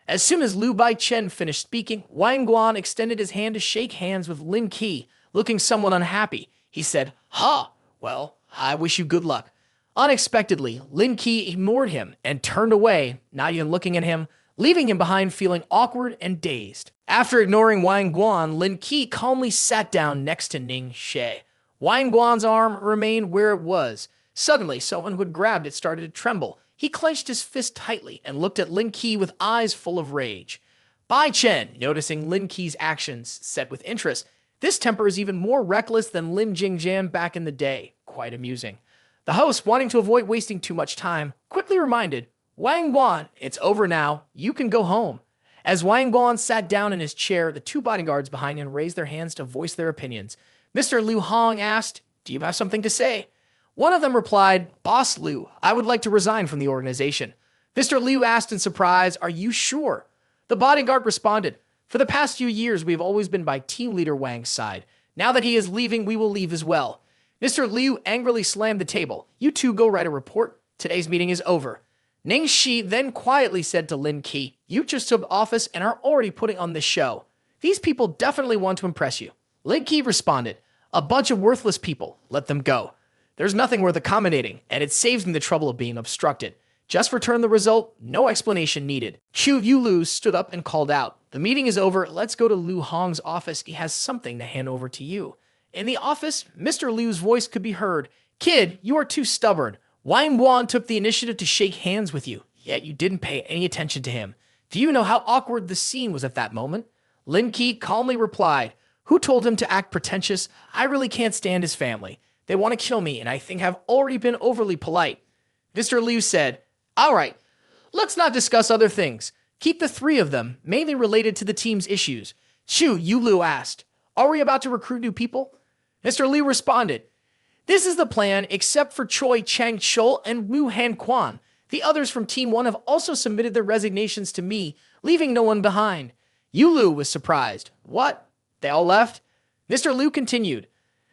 As soon as Liu Bai-chen finished speaking, Wang Guan extended his hand to shake hands with Lin Ke, looking somewhat unhappy. He said, well, I wish you good luck. Unexpectedly, Lin Ke ignored him and turned away, not even looking at him, leaving him behind feeling awkward and dazed. After ignoring Wang Guan, Lin Ke calmly sat down next to Ning She. Wang Guan's arm remained where it was. Suddenly, someone who had grabbed it started to tremble. He clenched his fist tightly and looked at Lin Ke with eyes full of rage. Bai Chen, noticing Lin Ke's actions, said with interest, "This temper is even more reckless than Lin Jingjian back in the day." Quite amusing. The host, wanting to avoid wasting too much time, quickly reminded, "Wang Guan, it's over now. You can go home." As Wang Guan sat down in his chair, the two bodyguards behind him raised their hands to voice their opinions. Mr. Liu Hong asked, "Do you have something to say?" One of them replied, "Boss Liu, I would like to resign from the organization." Mr. Liu asked in surprise, "Are you sure?" The bodyguard responded, "For the past few years, we have always been by team leader Wang's side. Now that he is leaving, we will leave as well." Mr. Liu angrily slammed the table. "You two go write a report. Today's meeting is over." Ning Shi then quietly said to Lin Ke, "You just took office and are already putting on this show. These people definitely want to impress you." Lin Ke responded, "A bunch of worthless people. Let them go. There's nothing worth accommodating, and it saves me the trouble of being obstructed. Just return the result, no explanation needed." Chu Yulu stood up and called out, "The meeting is over. Let's go to Liu Hong's office. He has something to hand over to you." In the office, Mr. Liu's voice could be heard. "Kid, you are too stubborn. Wang Guan took the initiative to shake hands with you, yet you didn't pay any attention to him. Do you know how awkward the scene was at that moment?" Lin Ke calmly replied, "Who told him to act pretentious? I really can't stand his family. They want to kill me, and I think I've already been overly polite." Mr. Liu said, "All right, let's not discuss other things. Keep the three of them, mainly related to the team's issues." Chu Yulu asked, "Are we about to recruit new people?" Mr. Liu responded, "This is the plan, except for Choi Chang-chul and Wu Han-kwan. The others from Team 1 have also submitted their resignations to me, leaving no one behind." Yulu was surprised. "What? They all left?" Mr. Liu continued,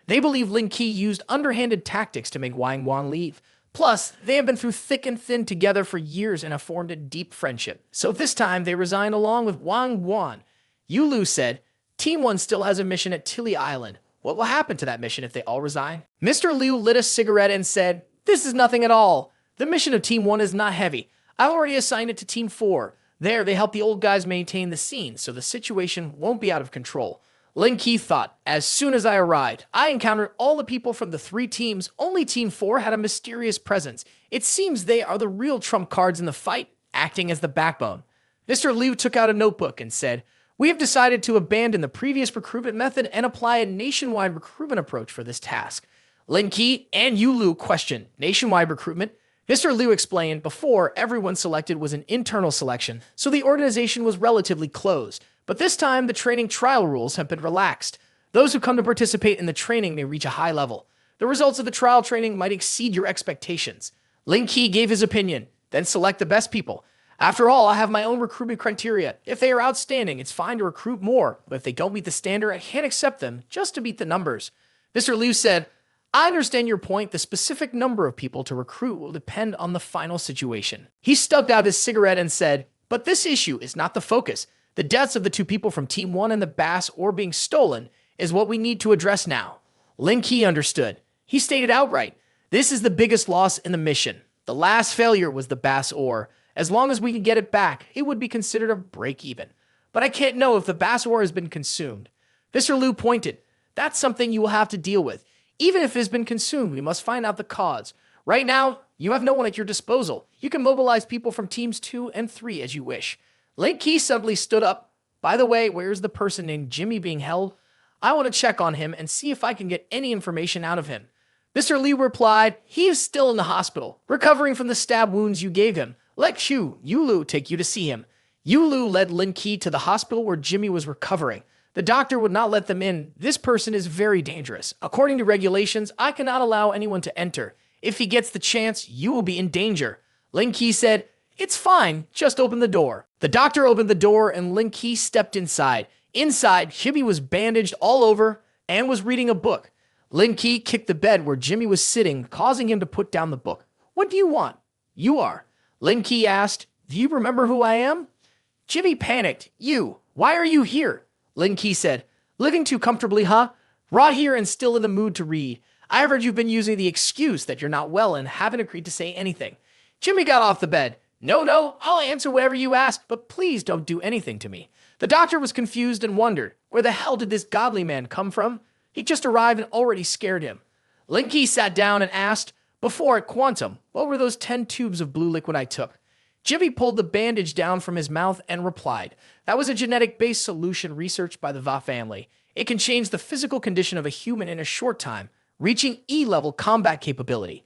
"They believe Lin Ke used underhanded tactics to make Wang Guan leave. Plus, they have been through thick and thin together for years and have formed a deep friendship. So this time, they resigned along with Wang Guan." Yulu said, "Team 1 still has a mission at Tilly Island. What will happen to that mission if they all resign?" Mr. Liu lit a cigarette and said, "This is nothing at all. The mission of Team 1 is not heavy. I already assigned it to Team 4. There, they help the old guys maintain the scene, so the situation won't be out of control." Lin Ke thought, "As soon as I arrived, I encountered all the people from the three teams. Only Team 4 had a mysterious presence. It seems they are the real trump cards in the fight, acting as the backbone." Mr. Liu took out a notebook and said, "We have decided to abandon the previous recruitment method and apply a nationwide recruitment approach for this task." Lin Ke and Yulu questioned, "Nationwide recruitment?" Mr. Liu explained, "Before, everyone selected was an internal selection, so the organization was relatively closed. But this time, the training trial rules have been relaxed. Those who come to participate in the training may reach a high level. The results of the trial training might exceed your expectations." Lin Ke gave his opinion, "Then select the best people. After all, I have my own recruitment criteria. If they are outstanding, it's fine to recruit more, but if they don't meet the standard, I can't accept them just to beat the numbers." Mr. Liu said, "I understand your point. The specific number of people to recruit will depend on the final situation." He stuck out his cigarette and said, "But this issue is not the focus. The deaths of the two people from Team 1 and the Bass ore being stolen is what we need to address now." Lin Ke understood. He stated outright, "This is the biggest loss in the mission. The last failure was the Bass ore. As long as we can get it back, it would be considered a break-even. But I can't know if the Bass ore has been consumed." Mr. Liu pointed, "That's something you will have to deal with. Even if it has been consumed, we must find out the cause. Right now, you have no one at your disposal. You can mobilize people from Teams 2 and 3 as you wish." Lin Ke suddenly stood up. "By the way, where's the person named Jimmy being held? I want to check on him and see if I can get any information out of him." Mr. Liu replied, "He is still in the hospital, recovering from the stab wounds you gave him. Let Chu Yulu take you to see him." Yulu led Lin Ke to the hospital where Jimmy was recovering. The doctor would not let them in. "This person is very dangerous. According to regulations, I cannot allow anyone to enter. If he gets the chance, you will be in danger." Lin Ke said, "It's fine, just open the door." The doctor opened the door and Lin Ke stepped inside. Inside, Jimmy was bandaged all over and was reading a book. Lin Ke kicked the bed where Jimmy was sitting, causing him to put down the book. "What do you want?" "You are." Lin Ke asked, "Do you remember who I am?" Jimmy panicked. "You, why are you here?" Lin Ke said, "Living too comfortably, huh? Brought here and still in the mood to read. I heard you've been using the excuse that you're not well and haven't agreed to say anything." Jimmy got off the bed. No, I'll answer whatever you ask, but please don't do anything to me." The doctor was confused and wondered, where the hell did this godly man come from? He just arrived and already scared him. Lin Ke sat down and asked, before at Quantum, what were those 10 tubes of blue liquid I took? Jimmy pulled the bandage down from his mouth and replied, that was a genetic-based solution researched by the Va family. It can change the physical condition of a human in a short time, reaching E-level combat capability.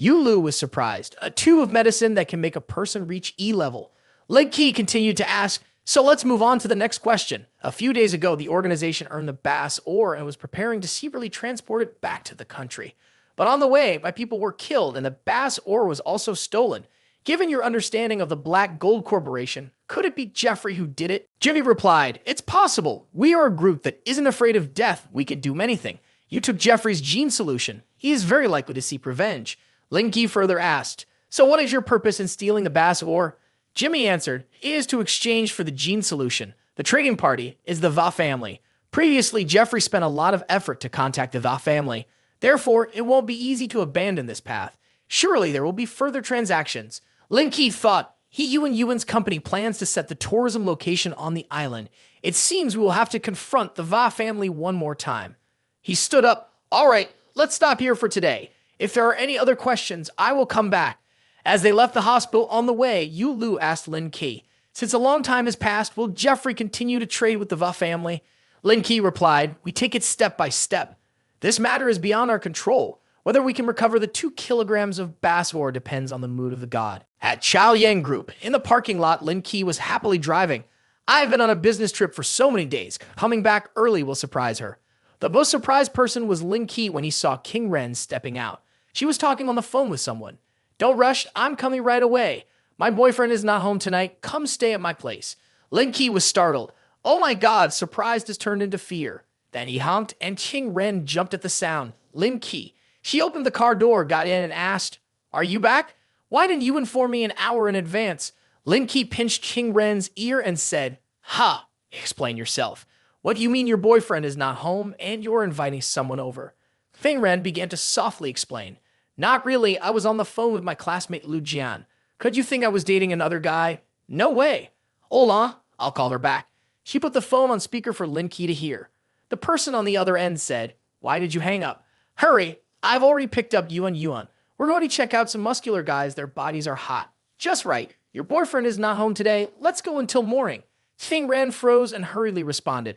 Yulu was surprised. A tube of medicine that can make a person reach E-level. Lin Ke continued to ask, so let's move on to the next question. A few days ago, the organization earned the Bass ore and was preparing to secretly transport it back to the country. But on the way, my people were killed and the Bass ore was also stolen. Given your understanding of the Black Gold Corporation, could it be Jeffrey who did it? Jimmy replied, it's possible. We are a group that isn't afraid of death. We can do anything. You took Jeffrey's gene solution. He is very likely to seek revenge. Lin Ke further asked, so what is your purpose in stealing the Bass ore? Jimmy answered, it is to exchange for the gene solution. The trading party is the Va family. Previously, Jeffrey spent a lot of effort to contact the Va family. Therefore, it won't be easy to abandon this path. Surely there will be further transactions. Lin Ke thought, Yuan's company plans to set the tourism location on the island. It seems we will have to confront the Va family one more time. He stood up. All right, let's stop here for today. If there are any other questions, I will come back. As they left the hospital on the way, Yulu asked Lin Ke, since a long time has passed, will Jeffrey continue to trade with the Va family? Lin Ke replied, we take it step by step. This matter is beyond our control. Whether we can recover the 2 kilograms of bass ore depends on the mood of the god. At Chao Yang Group, in the parking lot, Lin Ke was happily driving. I've been on a business trip for so many days. Coming back early will surprise her. The most surprised person was Lin Ke when he saw King Ren stepping out. She was talking on the phone with someone. Don't rush, I'm coming right away. My boyfriend is not home tonight. Come stay at my place. Lin Ke was startled. Oh my god, surprise has turned into fear. Then he honked and King Ren jumped at the sound. Lin Ke. She opened the car door, got in and asked, are you back? Why didn't you inform me an hour in advance? Lin Ke pinched King Ren's ear and said, ha, explain yourself. What do you mean your boyfriend is not home and you're inviting someone over? King Ren began to softly explain. Not really, I was on the phone with my classmate Lu Jian. Could you think I was dating another guy? No way. Hola, I'll call her back. She put the phone on speaker for Lin Ke to hear. The person on the other end said, why did you hang up? Hurry, I've already picked up Yuan. We're going to check out some muscular guys, their bodies are hot. Just right, your boyfriend is not home today, let's go until morning. King Ren froze and hurriedly responded,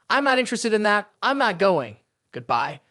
I'm not interested in that, I'm not going. Goodbye.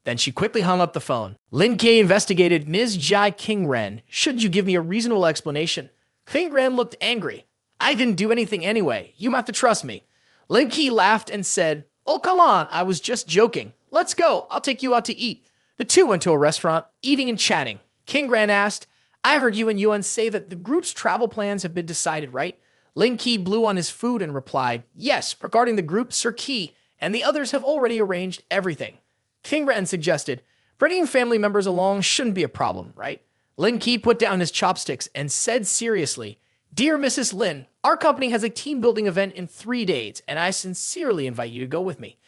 Then she quickly hung up the phone. Lin Ke investigated Ms. Jai King Ren. Should you give me a reasonable explanation? King Ren looked angry. I didn't do anything anyway. You have to trust me. Lin Ke laughed and said, oh, come on, I was just joking. Let's go, I'll take you out to eat. The two went to a restaurant, eating and chatting. King Ren asked, I heard you and Yuan say that the group's travel plans have been decided, right? Lin Ke blew on his food and replied, yes, regarding the group, Sir Ke and the others have already arranged everything. King Ren suggested, bringing family members along shouldn't be a problem, right? Lin Ke put down his chopsticks and said seriously, Dear Mrs. Lin, our company has a team-building event in 3 days, and I sincerely invite you to go with me.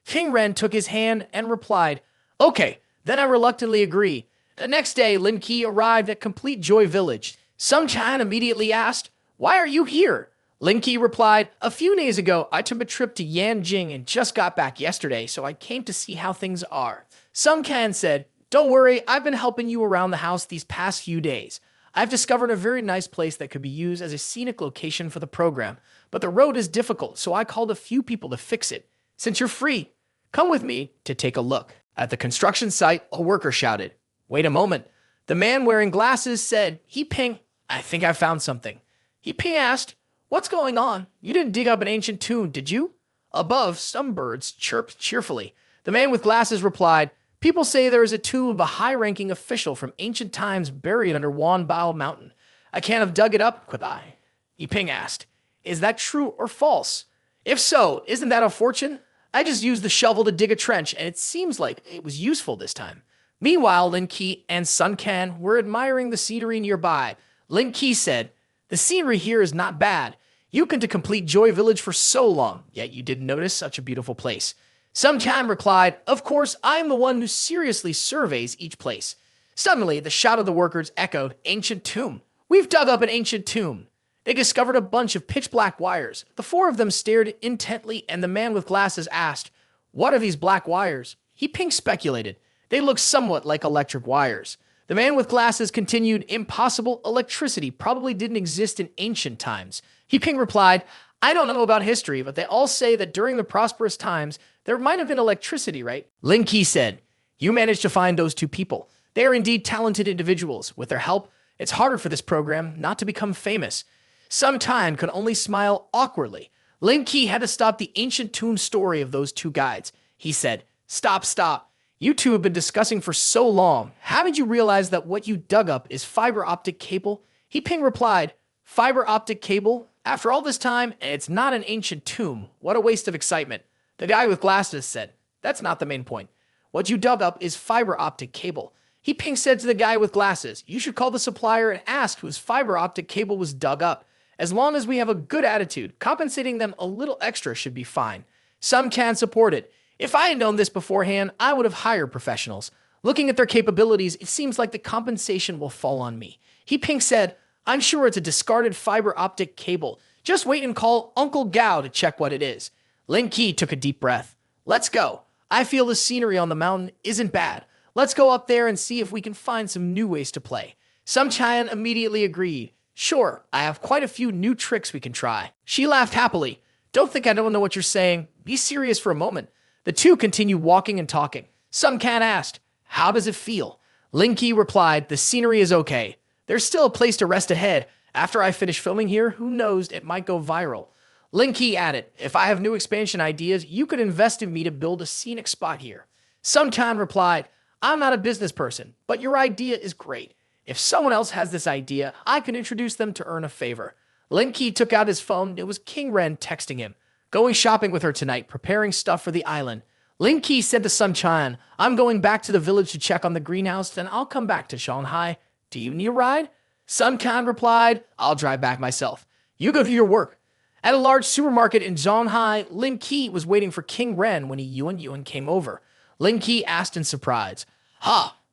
King Ren took his hand and replied, okay, then I reluctantly agree. The next day, Lin Ke arrived at Complete Joy Village. Sung Chan immediately asked, why are you here? Lin Ke replied, a few days ago, I took a trip to Yanjing and just got back yesterday, so I came to see how things are. Sung Chan said, don't worry, I've been helping you around the house these past few days. I've discovered a very nice place that could be used as a scenic location for the program, but the road is difficult, so I called a few people to fix it. Since you're free, come with me to take a look. At the construction site, a worker shouted, wait a moment. The man wearing glasses said, He Ping, I think I found something. He Ping asked, what's going on? You didn't dig up an ancient tomb, did you? Above, some birds chirped cheerfully. The man with glasses replied, people say there is a tomb of a high-ranking official from ancient times buried under Wan Bao Mountain. I can't have dug it up, quoth I. Yi Ping asked, is that true or false? If so, isn't that a fortune? I just used the shovel to dig a trench, and it seems like it was useful this time. Meanwhile, Lin Ke and Sun Can were admiring the scenery nearby. Lin Ke said, the scenery here is not bad. You can to Complete Joy Village for so long, yet you didn't notice such a beautiful place. Sun Can replied, of course, I am the one who seriously surveys each place. Suddenly, the shout of the workers echoed, ancient tomb. We've dug up an ancient tomb. They discovered a bunch of pitch-black wires. The four of them stared intently, and the man with glasses asked, What are these black wires? He Ping speculated. They look somewhat like electric wires. The man with glasses continued, impossible, electricity probably didn't exist in ancient times. He Ping replied, I don't know about history, but they all say that during the prosperous times, there might have been electricity, right? Lin Ke said, you managed to find those two people. They are indeed talented individuals. With their help, it's harder for this program not to become famous. Some Tan could only smile awkwardly. Lin Ke had to stop the ancient tomb story of those two guides. He said, Stop. You two have been discussing for so long. Haven't you realized that what you dug up is fiber optic cable? He Ping replied, fiber optic cable? After all this time, and it's not an ancient tomb. What a waste of excitement. The guy with glasses said, that's not the main point. What you dug up is fiber optic cable. He Ping said to the guy with glasses, you should call the supplier and ask whose fiber optic cable was dug up. As long as we have a good attitude, compensating them a little extra should be fine. Some can support it. If I had known this beforehand, I would have hired professionals. Looking at their capabilities, it seems like the compensation will fall on me. He Ping said, I'm sure it's a discarded fiber optic cable. Just wait and call Uncle Gao to check what it is. Lin Ke took a deep breath. Let's go. I feel the scenery on the mountain isn't bad. Let's go up there and see if we can find some new ways to play. Some Chan immediately agreed. Sure, I have quite a few new tricks we can try. She laughed happily. Don't think I don't know what you're saying. Be serious for a moment. The two continued walking and talking. Some Cat asked, how does it feel? Lin Ke replied, the scenery is okay. There's still a place to rest ahead. After I finish filming here, who knows, it might go viral. Lin Ke added, if I have new expansion ideas, you could invest in me to build a scenic spot here. Some Tan replied, I'm not a business person, but your idea is great. If someone else has this idea, I can introduce them to earn a favor. Lin Ke took out his phone. It was King Ren texting him. Going shopping with her tonight, preparing stuff for the island. Lin Ke said to Sun Chan, I'm going back to the village to check on the greenhouse, then I'll come back to Shanghai. Do you need a ride? Sun Chan replied, I'll drive back myself. You go do your work. At a large supermarket in Shanghai, Lin Ke was waiting for King Ren when Yuan came over. Lin Ke asked in surprise,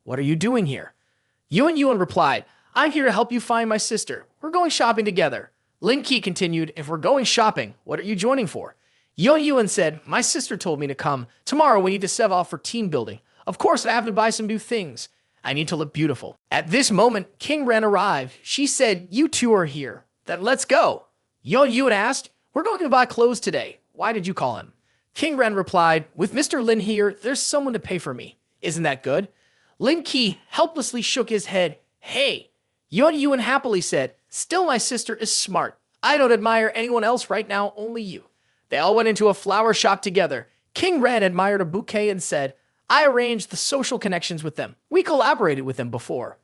what are you doing here? Yuan replied, I'm here to help you find my sister. We're going shopping together. Lin Ke continued, if we're going shopping, what are you joining for? Yuan said, my sister told me to come. Tomorrow we need to set off for team building. Of course, I have to buy some new things. I need to look beautiful. At this moment, King Ren arrived. She said, you two are here. Then let's go. Yuan asked, we're going to buy clothes today. Why did you call him? King Ren replied, with Mr. Lin here, there's someone to pay for me. Isn't that good? Lin Ke helplessly shook his head. Hey. Yuan happily said, still my sister is smart. I don't admire anyone else right now, only you. They all went into a flower shop together. King Ren admired a bouquet and said, I arranged the social connections with them. We collaborated with them before.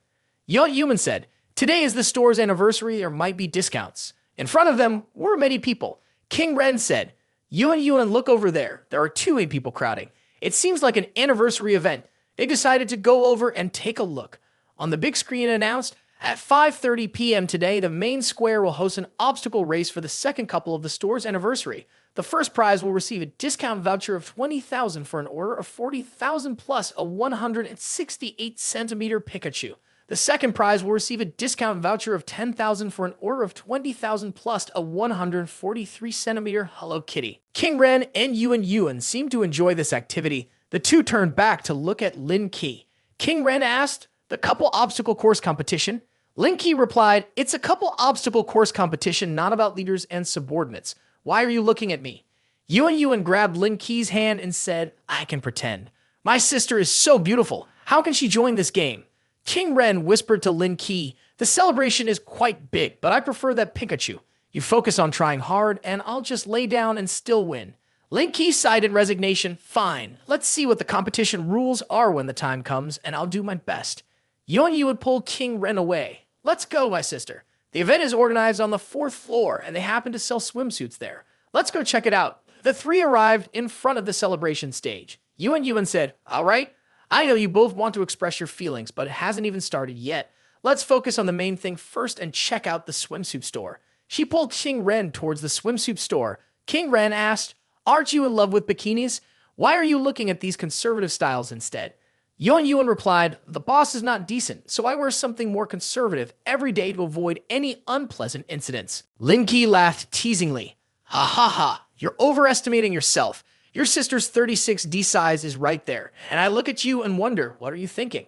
Yuan said, today is the store's anniversary, there might be discounts. In front of them were many people. King Ren said, Yuan, look over there. There are too many people crowding. It seems like an anniversary event. They decided to go over and take a look. On the big screen it announced, at 5:30 p.m. today, the main square will host an obstacle race for the second couple of the store's anniversary. The first prize will receive a discount voucher of $20,000 for an order of $40,000 plus a 168-centimeter Pikachu. The second prize will receive a discount voucher of $10,000 for an order of $20,000 plus a 143-centimeter Hello Kitty. King Ren and Yuan seemed to enjoy this activity. The two turned back to look at Lin Ke. King Ren asked, the couple obstacle course competition? Lin Ke replied, it's a couple obstacle course competition, not about leaders and subordinates. Why are you looking at me? Yuan grabbed Lin Ke's hand and said, I can pretend. My sister is so beautiful. How can she join this game? King Ren whispered to Lin Ke, the celebration is quite big, but I prefer that Pikachu. You focus on trying hard, and I'll just lay down and still win. Lin Ke sighed in resignation. Fine, let's see what the competition rules are when the time comes, and I'll do my best. Yuan pulled King Ren away. Let's go, my sister. The event is organized on the 4th floor, and they happen to sell swimsuits there. Let's go check it out. The three arrived in front of the celebration stage. Yuan said, all right, I know you both want to express your feelings, but it hasn't even started yet. Let's focus on the main thing first and check out the swimsuit store. She pulled King Ren towards the swimsuit store. King Ren asked, aren't you in love with bikinis? Why are you looking at these conservative styles instead? Yuan replied, the boss is not decent, so I wear something more conservative every day to avoid any unpleasant incidents. Lin Ke laughed teasingly. Ha, you're overestimating yourself. Your sister's 36D size is right there, and I look at you and wonder, what are you thinking?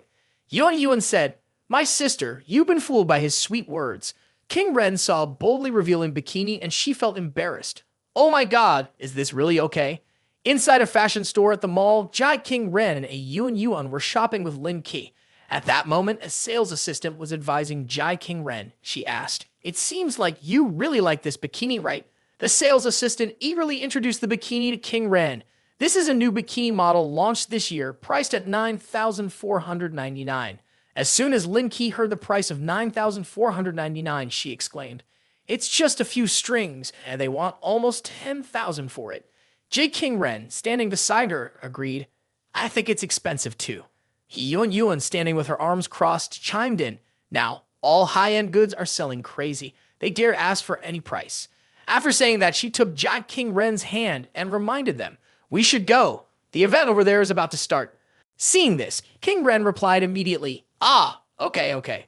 Yuan said, my sister, you've been fooled by his sweet words. King Ren saw a boldly revealing bikini and she felt embarrassed. Oh my god, is this really okay? Inside a fashion store at the mall, Jai King Ren and a Yuan were shopping with Lin Ke. At that moment, a sales assistant was advising Jai King Ren. She asked, it seems like you really like this bikini, right? The sales assistant eagerly introduced the bikini to King Ren. This is a new bikini model launched this year, priced at $9,499. As soon as Lin Ke heard the price of $9,499, she exclaimed, it's just a few strings, and they want almost $10,000 for it. Jai King Ren, standing beside her, agreed, I think it's expensive too. Yuan, standing with her arms crossed, chimed in, now, all high-end goods are selling crazy. They dare ask for any price. After saying that, she took Jai King Ren's hand and reminded them, we should go. The event over there is about to start. Seeing this, King Ren replied immediately, okay.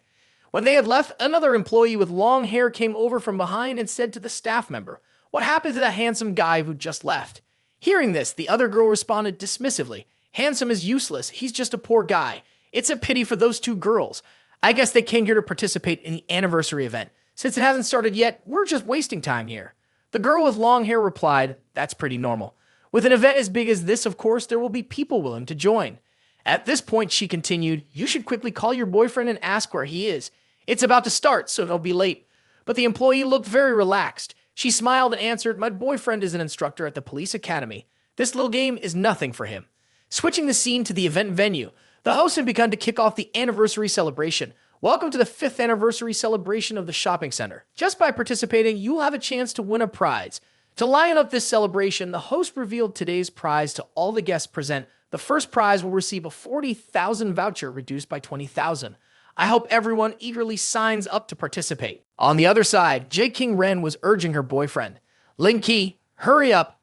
When they had left, another employee with long hair came over from behind and said to the staff member, what happened to that handsome guy who just left? Hearing this, the other girl responded dismissively, handsome is useless, he's just a poor guy. It's a pity for those two girls. I guess they came here to participate in the anniversary event. Since it hasn't started yet, we're just wasting time here. The girl with long hair replied, that's pretty normal. With an event as big as this, of course, there will be people willing to join. At this point, she continued, you should quickly call your boyfriend and ask where he is. It's about to start, so don't be late. But the employee looked very relaxed. She smiled and answered, my boyfriend is an instructor at the police academy. This little game is nothing for him. Switching the scene to the event venue, the host had begun to kick off the anniversary celebration. Welcome to the 5th anniversary celebration of the shopping center. Just by participating, you'll have a chance to win a prize. To liven up this celebration, the host revealed today's prize to all the guests present. The first prize will receive a 40,000 voucher reduced by 20,000. I hope everyone eagerly signs up to participate. On the other side, Jai King Ren was urging her boyfriend, Lin Ke, hurry up,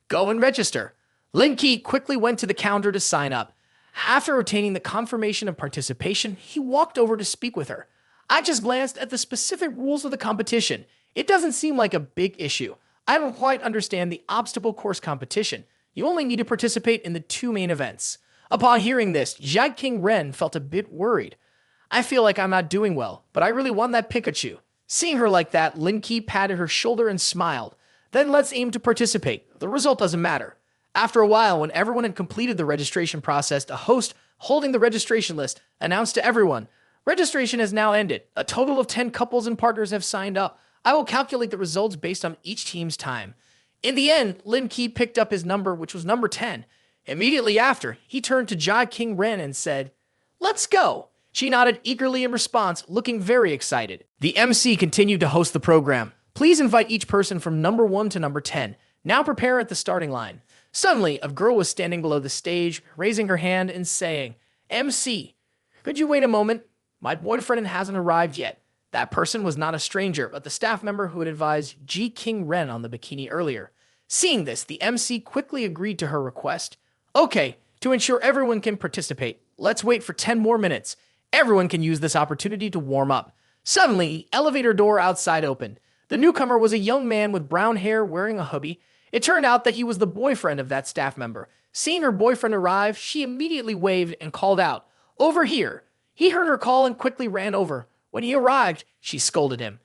go and register. Lin Ke quickly went to the counter to sign up. After obtaining the confirmation of participation, he walked over to speak with her. I just glanced at the specific rules of the competition. It doesn't seem like a big issue. I don't quite understand the obstacle course competition. You only need to participate in the 2 main events. Upon hearing this, Jai King Ren felt a bit worried. I feel like I'm not doing well, but I really want that Pikachu. Seeing her like that, Lin Ke patted her shoulder and smiled. Then let's aim to participate. The result doesn't matter. After a while, when everyone had completed the registration process, a host holding the registration list announced to everyone, registration has now ended. A total of 10 couples and partners have signed up. I will calculate the results based on each team's time. In the end, Lin Ke picked up his number, which was number 10. Immediately after, he turned to Jai King Ren and said, let's go. She nodded eagerly in response, looking very excited. The MC continued to host the program. Please invite each person from number 1 to number 10. Now prepare at the starting line. Suddenly, a girl was standing below the stage, raising her hand and saying, MC, could you wait a moment? My boyfriend hasn't arrived yet. That person was not a stranger, but the staff member who had advised Jai King Ren on the bikini earlier. Seeing this, the MC quickly agreed to her request. Okay, to ensure everyone can participate, let's wait for 10 more minutes. Everyone can use this opportunity to warm up. Suddenly, the elevator door outside opened. The newcomer was a young man with brown hair wearing a hoodie. It turned out that he was the boyfriend of that staff member. Seeing her boyfriend arrive, she immediately waved and called out, over here. He heard her call and quickly ran over. When he arrived, she scolded him.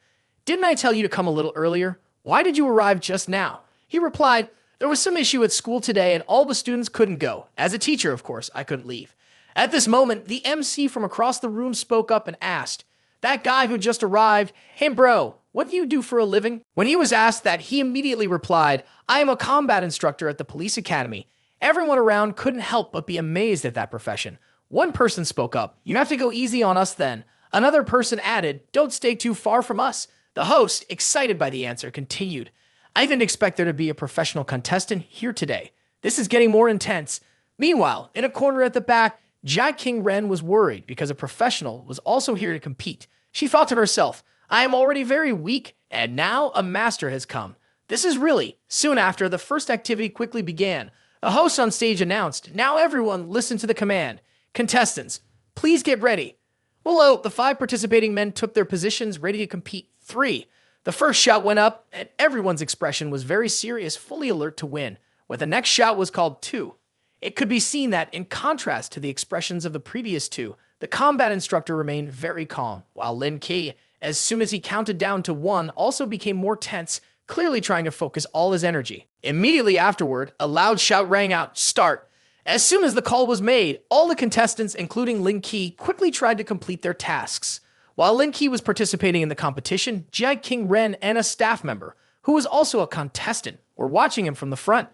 Didn't I tell you to come a little earlier? Why did you arrive just now? He replied, there was some issue at school today and all the students couldn't go. As a teacher, of course, I couldn't leave. At this moment, the MC from across the room spoke up and asked, that guy who just arrived, hey bro, what do you do for a living? When he was asked that, he immediately replied, I am a combat instructor at the police academy. Everyone around couldn't help but be amazed at that profession. One person spoke up, you have to go easy on us then. Another person added, don't stay too far from us. The host, excited by the answer, continued, I didn't expect there to be a professional contestant here today. This is getting more intense. Meanwhile, in a corner at the back, Jai King Ren was worried because a professional was also here to compete. She thought to herself, I am already very weak, and now a master has come. This is really. Soon after, the first activity quickly began. A host on stage announced, now everyone listen to the command. Contestants, please get ready. Below, the 5 participating men took their positions ready to compete. 3. The first shout went up, and everyone's expression was very serious, fully alert to win. with the next shout was called 2. It could be seen that, in contrast to the expressions of the previous 2, the combat instructor remained very calm, while Lin Ke, as soon as he counted down to 1, also became more tense, clearly trying to focus all his energy. Immediately afterward, a loud shout rang out, "Start!" As soon as the call was made, all the contestants, including Lin Ke, quickly tried to complete their tasks. While Lin Ke was participating in the competition, Jai King Ren and a staff member, who was also a contestant, were watching him from the front.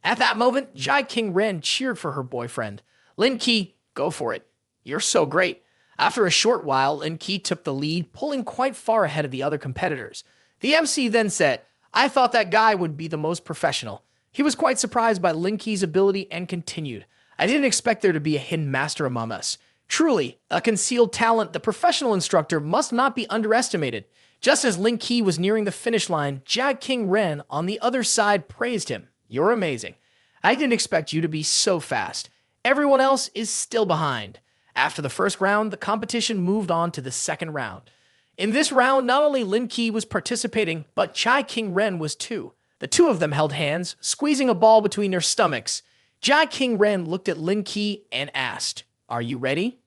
At that moment, Jai King Ren cheered for her boyfriend. "Lin Ke, go for it. You're so great." After a short while, Lin Ke took the lead, pulling quite far ahead of the other competitors. The MC then said, "I thought that guy would be the most professional." He was quite surprised by Lin Ke's ability and continued, "I didn't expect there to be a hidden master among us. Truly, a concealed talent, the professional instructor must not be underestimated." Just as Lin Ke was nearing the finish line, Jai King Ren on the other side praised him. "You're amazing. I didn't expect you to be so fast. Everyone else is still behind." After the first round, the competition moved on to the second round. In this round, not only Lin Ke was participating, but Jai King Ren was too. The two of them held hands, squeezing a ball between their stomachs. Jai King Ren looked at Lin Ke and asked, "Are you ready?"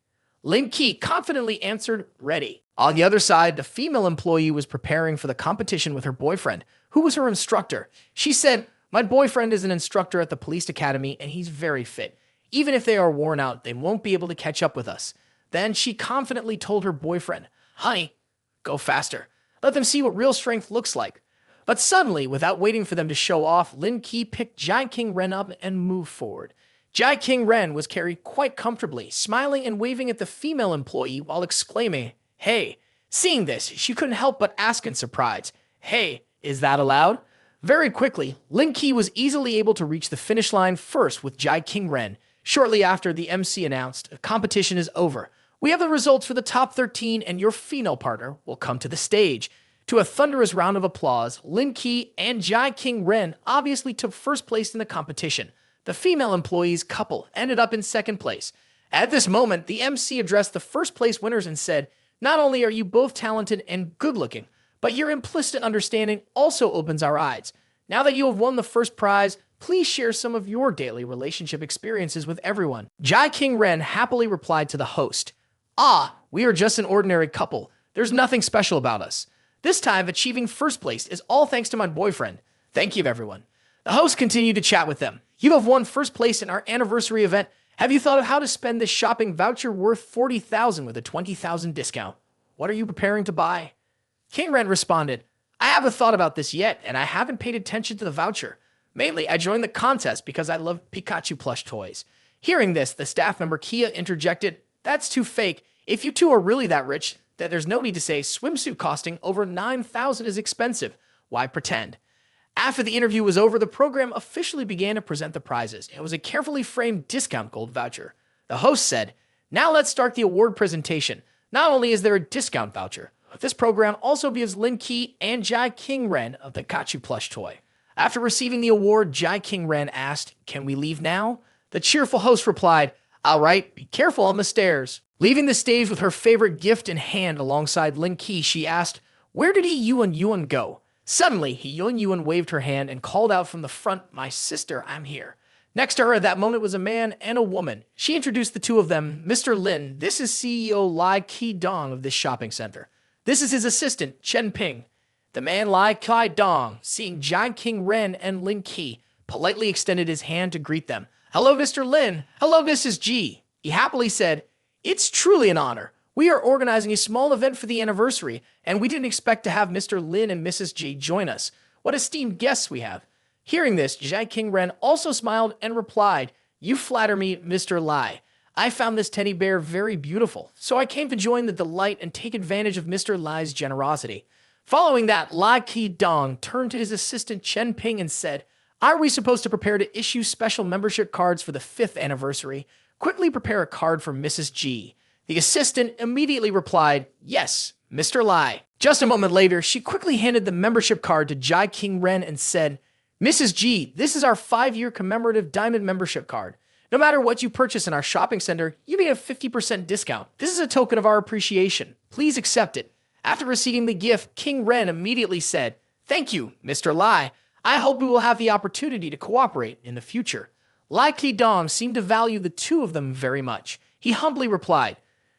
Lin Ke confidently answered, "Ready." On the other side, the female employee was preparing for the competition with her boyfriend, who was her instructor. She said, "My boyfriend is an instructor at the police academy and he's very fit. Even if they are worn out, they won't be able to catch up with us." Then she confidently told her boyfriend, "Honey, go faster. Let them see what real strength looks like." But suddenly, without waiting for them to show off, Lin Ke picked Jai King Ren up and moved forward. Jai King Ren was carried quite comfortably, smiling and waving at the female employee while exclaiming, "Hey." Seeing this, she couldn't help but ask in surprise, "Hey, is that allowed?" Very quickly, Lin Ke was easily able to reach the finish line first with Jai King Ren. Shortly after, the MC announced, "The competition is over. We have the results for the top 13 and your female partner will come to the stage." To a thunderous round of applause, Lin Ke and Jai King Ren obviously took first place in the competition. The female employee's couple ended up in second place. At this moment, the MC addressed the first place winners and said, "Not only are you both talented and good-looking, but your implicit understanding also opens our eyes. Now that you have won the first prize, please share some of your daily relationship experiences with everyone." Jai King Ren happily replied to the host, "Ah, we are just an ordinary couple. There's nothing special about us. This time, achieving first place is all thanks to my boyfriend. Thank you, everyone." The host continued to chat with them. "You have won first place in our anniversary event. Have you thought of how to spend this shopping voucher worth 40,000 with a 20,000 discount? What are you preparing to buy?" King Ren responded, "I haven't thought about this yet, and I haven't paid attention to the voucher. Mainly, I joined the contest because I love Pikachu plush toys." Hearing this, the staff member Kia interjected, "That's too fake. If you two are really that rich, then there's no need to say swimsuit costing over 9,000 is expensive. Why pretend?" After the interview was over, the program officially began to present the prizes. It was a carefully framed discount gold voucher. The host said, "Now let's start the award presentation. Not only is there a discount voucher, but this program also gives Lin Ke and Jai King Ren a Pikachu plush toy." After receiving the award, Jai King Ren asked, "Can we leave now?" The cheerful host replied, "All right, be careful on the stairs." Leaving the stage with her favorite gift in hand alongside Lin Ke, she asked, "Where did Yuan go?" Suddenly, Yuan waved her hand and called out from the front, "My sister, I'm here." Next to her at that moment was a man and a woman. She introduced the two of them. "Mr. Lin, this is CEO Lai Ki-dong of this shopping center. This is his assistant, Chen Ping." The man Lai Ki-dong, seeing Jai King Ren and Lin Ke, politely extended his hand to greet them. "Hello, Mr. Lin. Hello, Mrs. G." He happily said, "It's truly an honor. We are organizing a small event for the anniversary, and we didn't expect to have Mr. Lin and Mrs. G join us. What esteemed guests we have." Hearing this, Jai King Ren also smiled and replied, "You flatter me, Mr. Lai. I found this teddy bear very beautiful, so I came to join the delight and take advantage of Mr. Lai's generosity." Following that, Lai Ki-dong turned to his assistant Chen Ping and said, "Are we supposed to prepare to issue special membership cards for the 5th anniversary? Quickly prepare a card for Mrs. G." The assistant immediately replied, "Yes, Mr. Lai." Just a moment later, she quickly handed the membership card to Jai King Ren and said, "Mrs. G, this is our 5-year commemorative diamond membership card. No matter what you purchase in our shopping center, you may have 50% discount. This is a token of our appreciation. Please accept it." After receiving the gift, King Ren immediately said, "Thank you, Mr. Lai. I hope we will have the opportunity to cooperate in the future. Lai Ki-dong seemed to value the two of them very much. He humbly replied,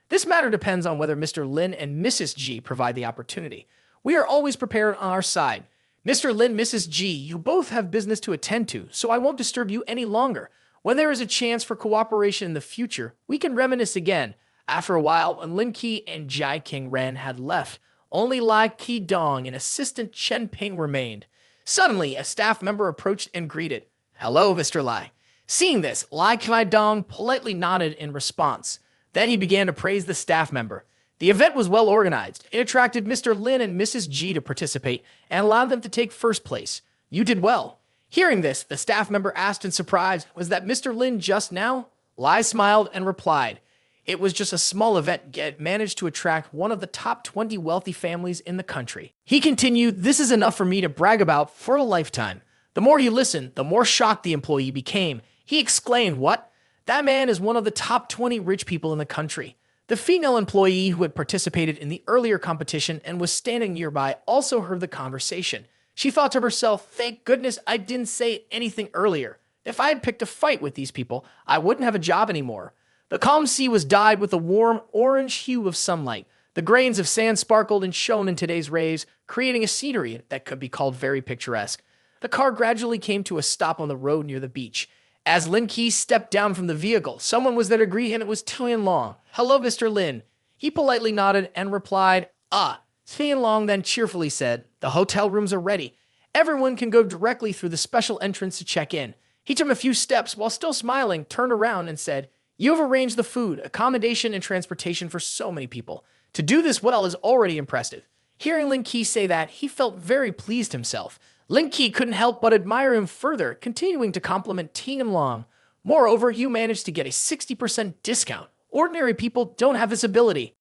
"This matter depends on whether Mr. Lin and Mrs. G provide the opportunity. We are always prepared on our side. Mr. Lin, Mrs. G, you both have business to attend to, so I won't disturb you any longer. When there is a chance for cooperation in the future, we can reminisce again." After a while, when Lin Ke and Jai King Ren had left, only Lai Ki-dong and assistant Chen Ping remained. Suddenly, a staff member approached and greeted, "Hello, Mr. Lai." Seeing this, Lai Ki-dong politely nodded in response. Then he began to praise the staff member. The event was well organized. It attracted Mr. Lin and Mrs. G to participate and allowed them to take first place. "You did well." Hearing this, the staff member asked in surprise, "Was that Mr. Lin just now?" Lai smiled and replied, "It was just a small event yet managed to attract one of the top 20 wealthy families in the country." He continued, "This is enough for me to brag about for a lifetime." The more he listened, the more shocked the employee became. He exclaimed, "What? That man is one of the top 20 rich people in the country." The female employee who had participated in the earlier competition and was standing nearby also heard the conversation. She thought to herself, "Thank goodness I didn't say anything earlier. If I had picked a fight with these people, I wouldn't have a job anymore." The calm sea was dyed with a warm orange hue of sunlight. The grains of sand sparkled and shone in today's rays, creating a scenery that could be called very picturesque. The car gradually came to a stop on the road near the beach. As Lin Ke stepped down from the vehicle, someone was there to greet him. It was Tian Long. "Hello, Mr. Lin." He politely nodded and replied, "Ah." Tian Long then cheerfully said, "The hotel rooms are ready. Everyone can go directly through the special entrance to check in." He took a few steps while still smiling, turned around and said, "You have arranged the food, accommodation, and transportation for so many people. To do this well is already impressive." Hearing Lin Ke say that, he felt very pleased himself. Lin Ke couldn't help but admire him further, continuing to compliment Tian Long. Moreover, you managed to get a 60% discount. Ordinary people don't have this ability.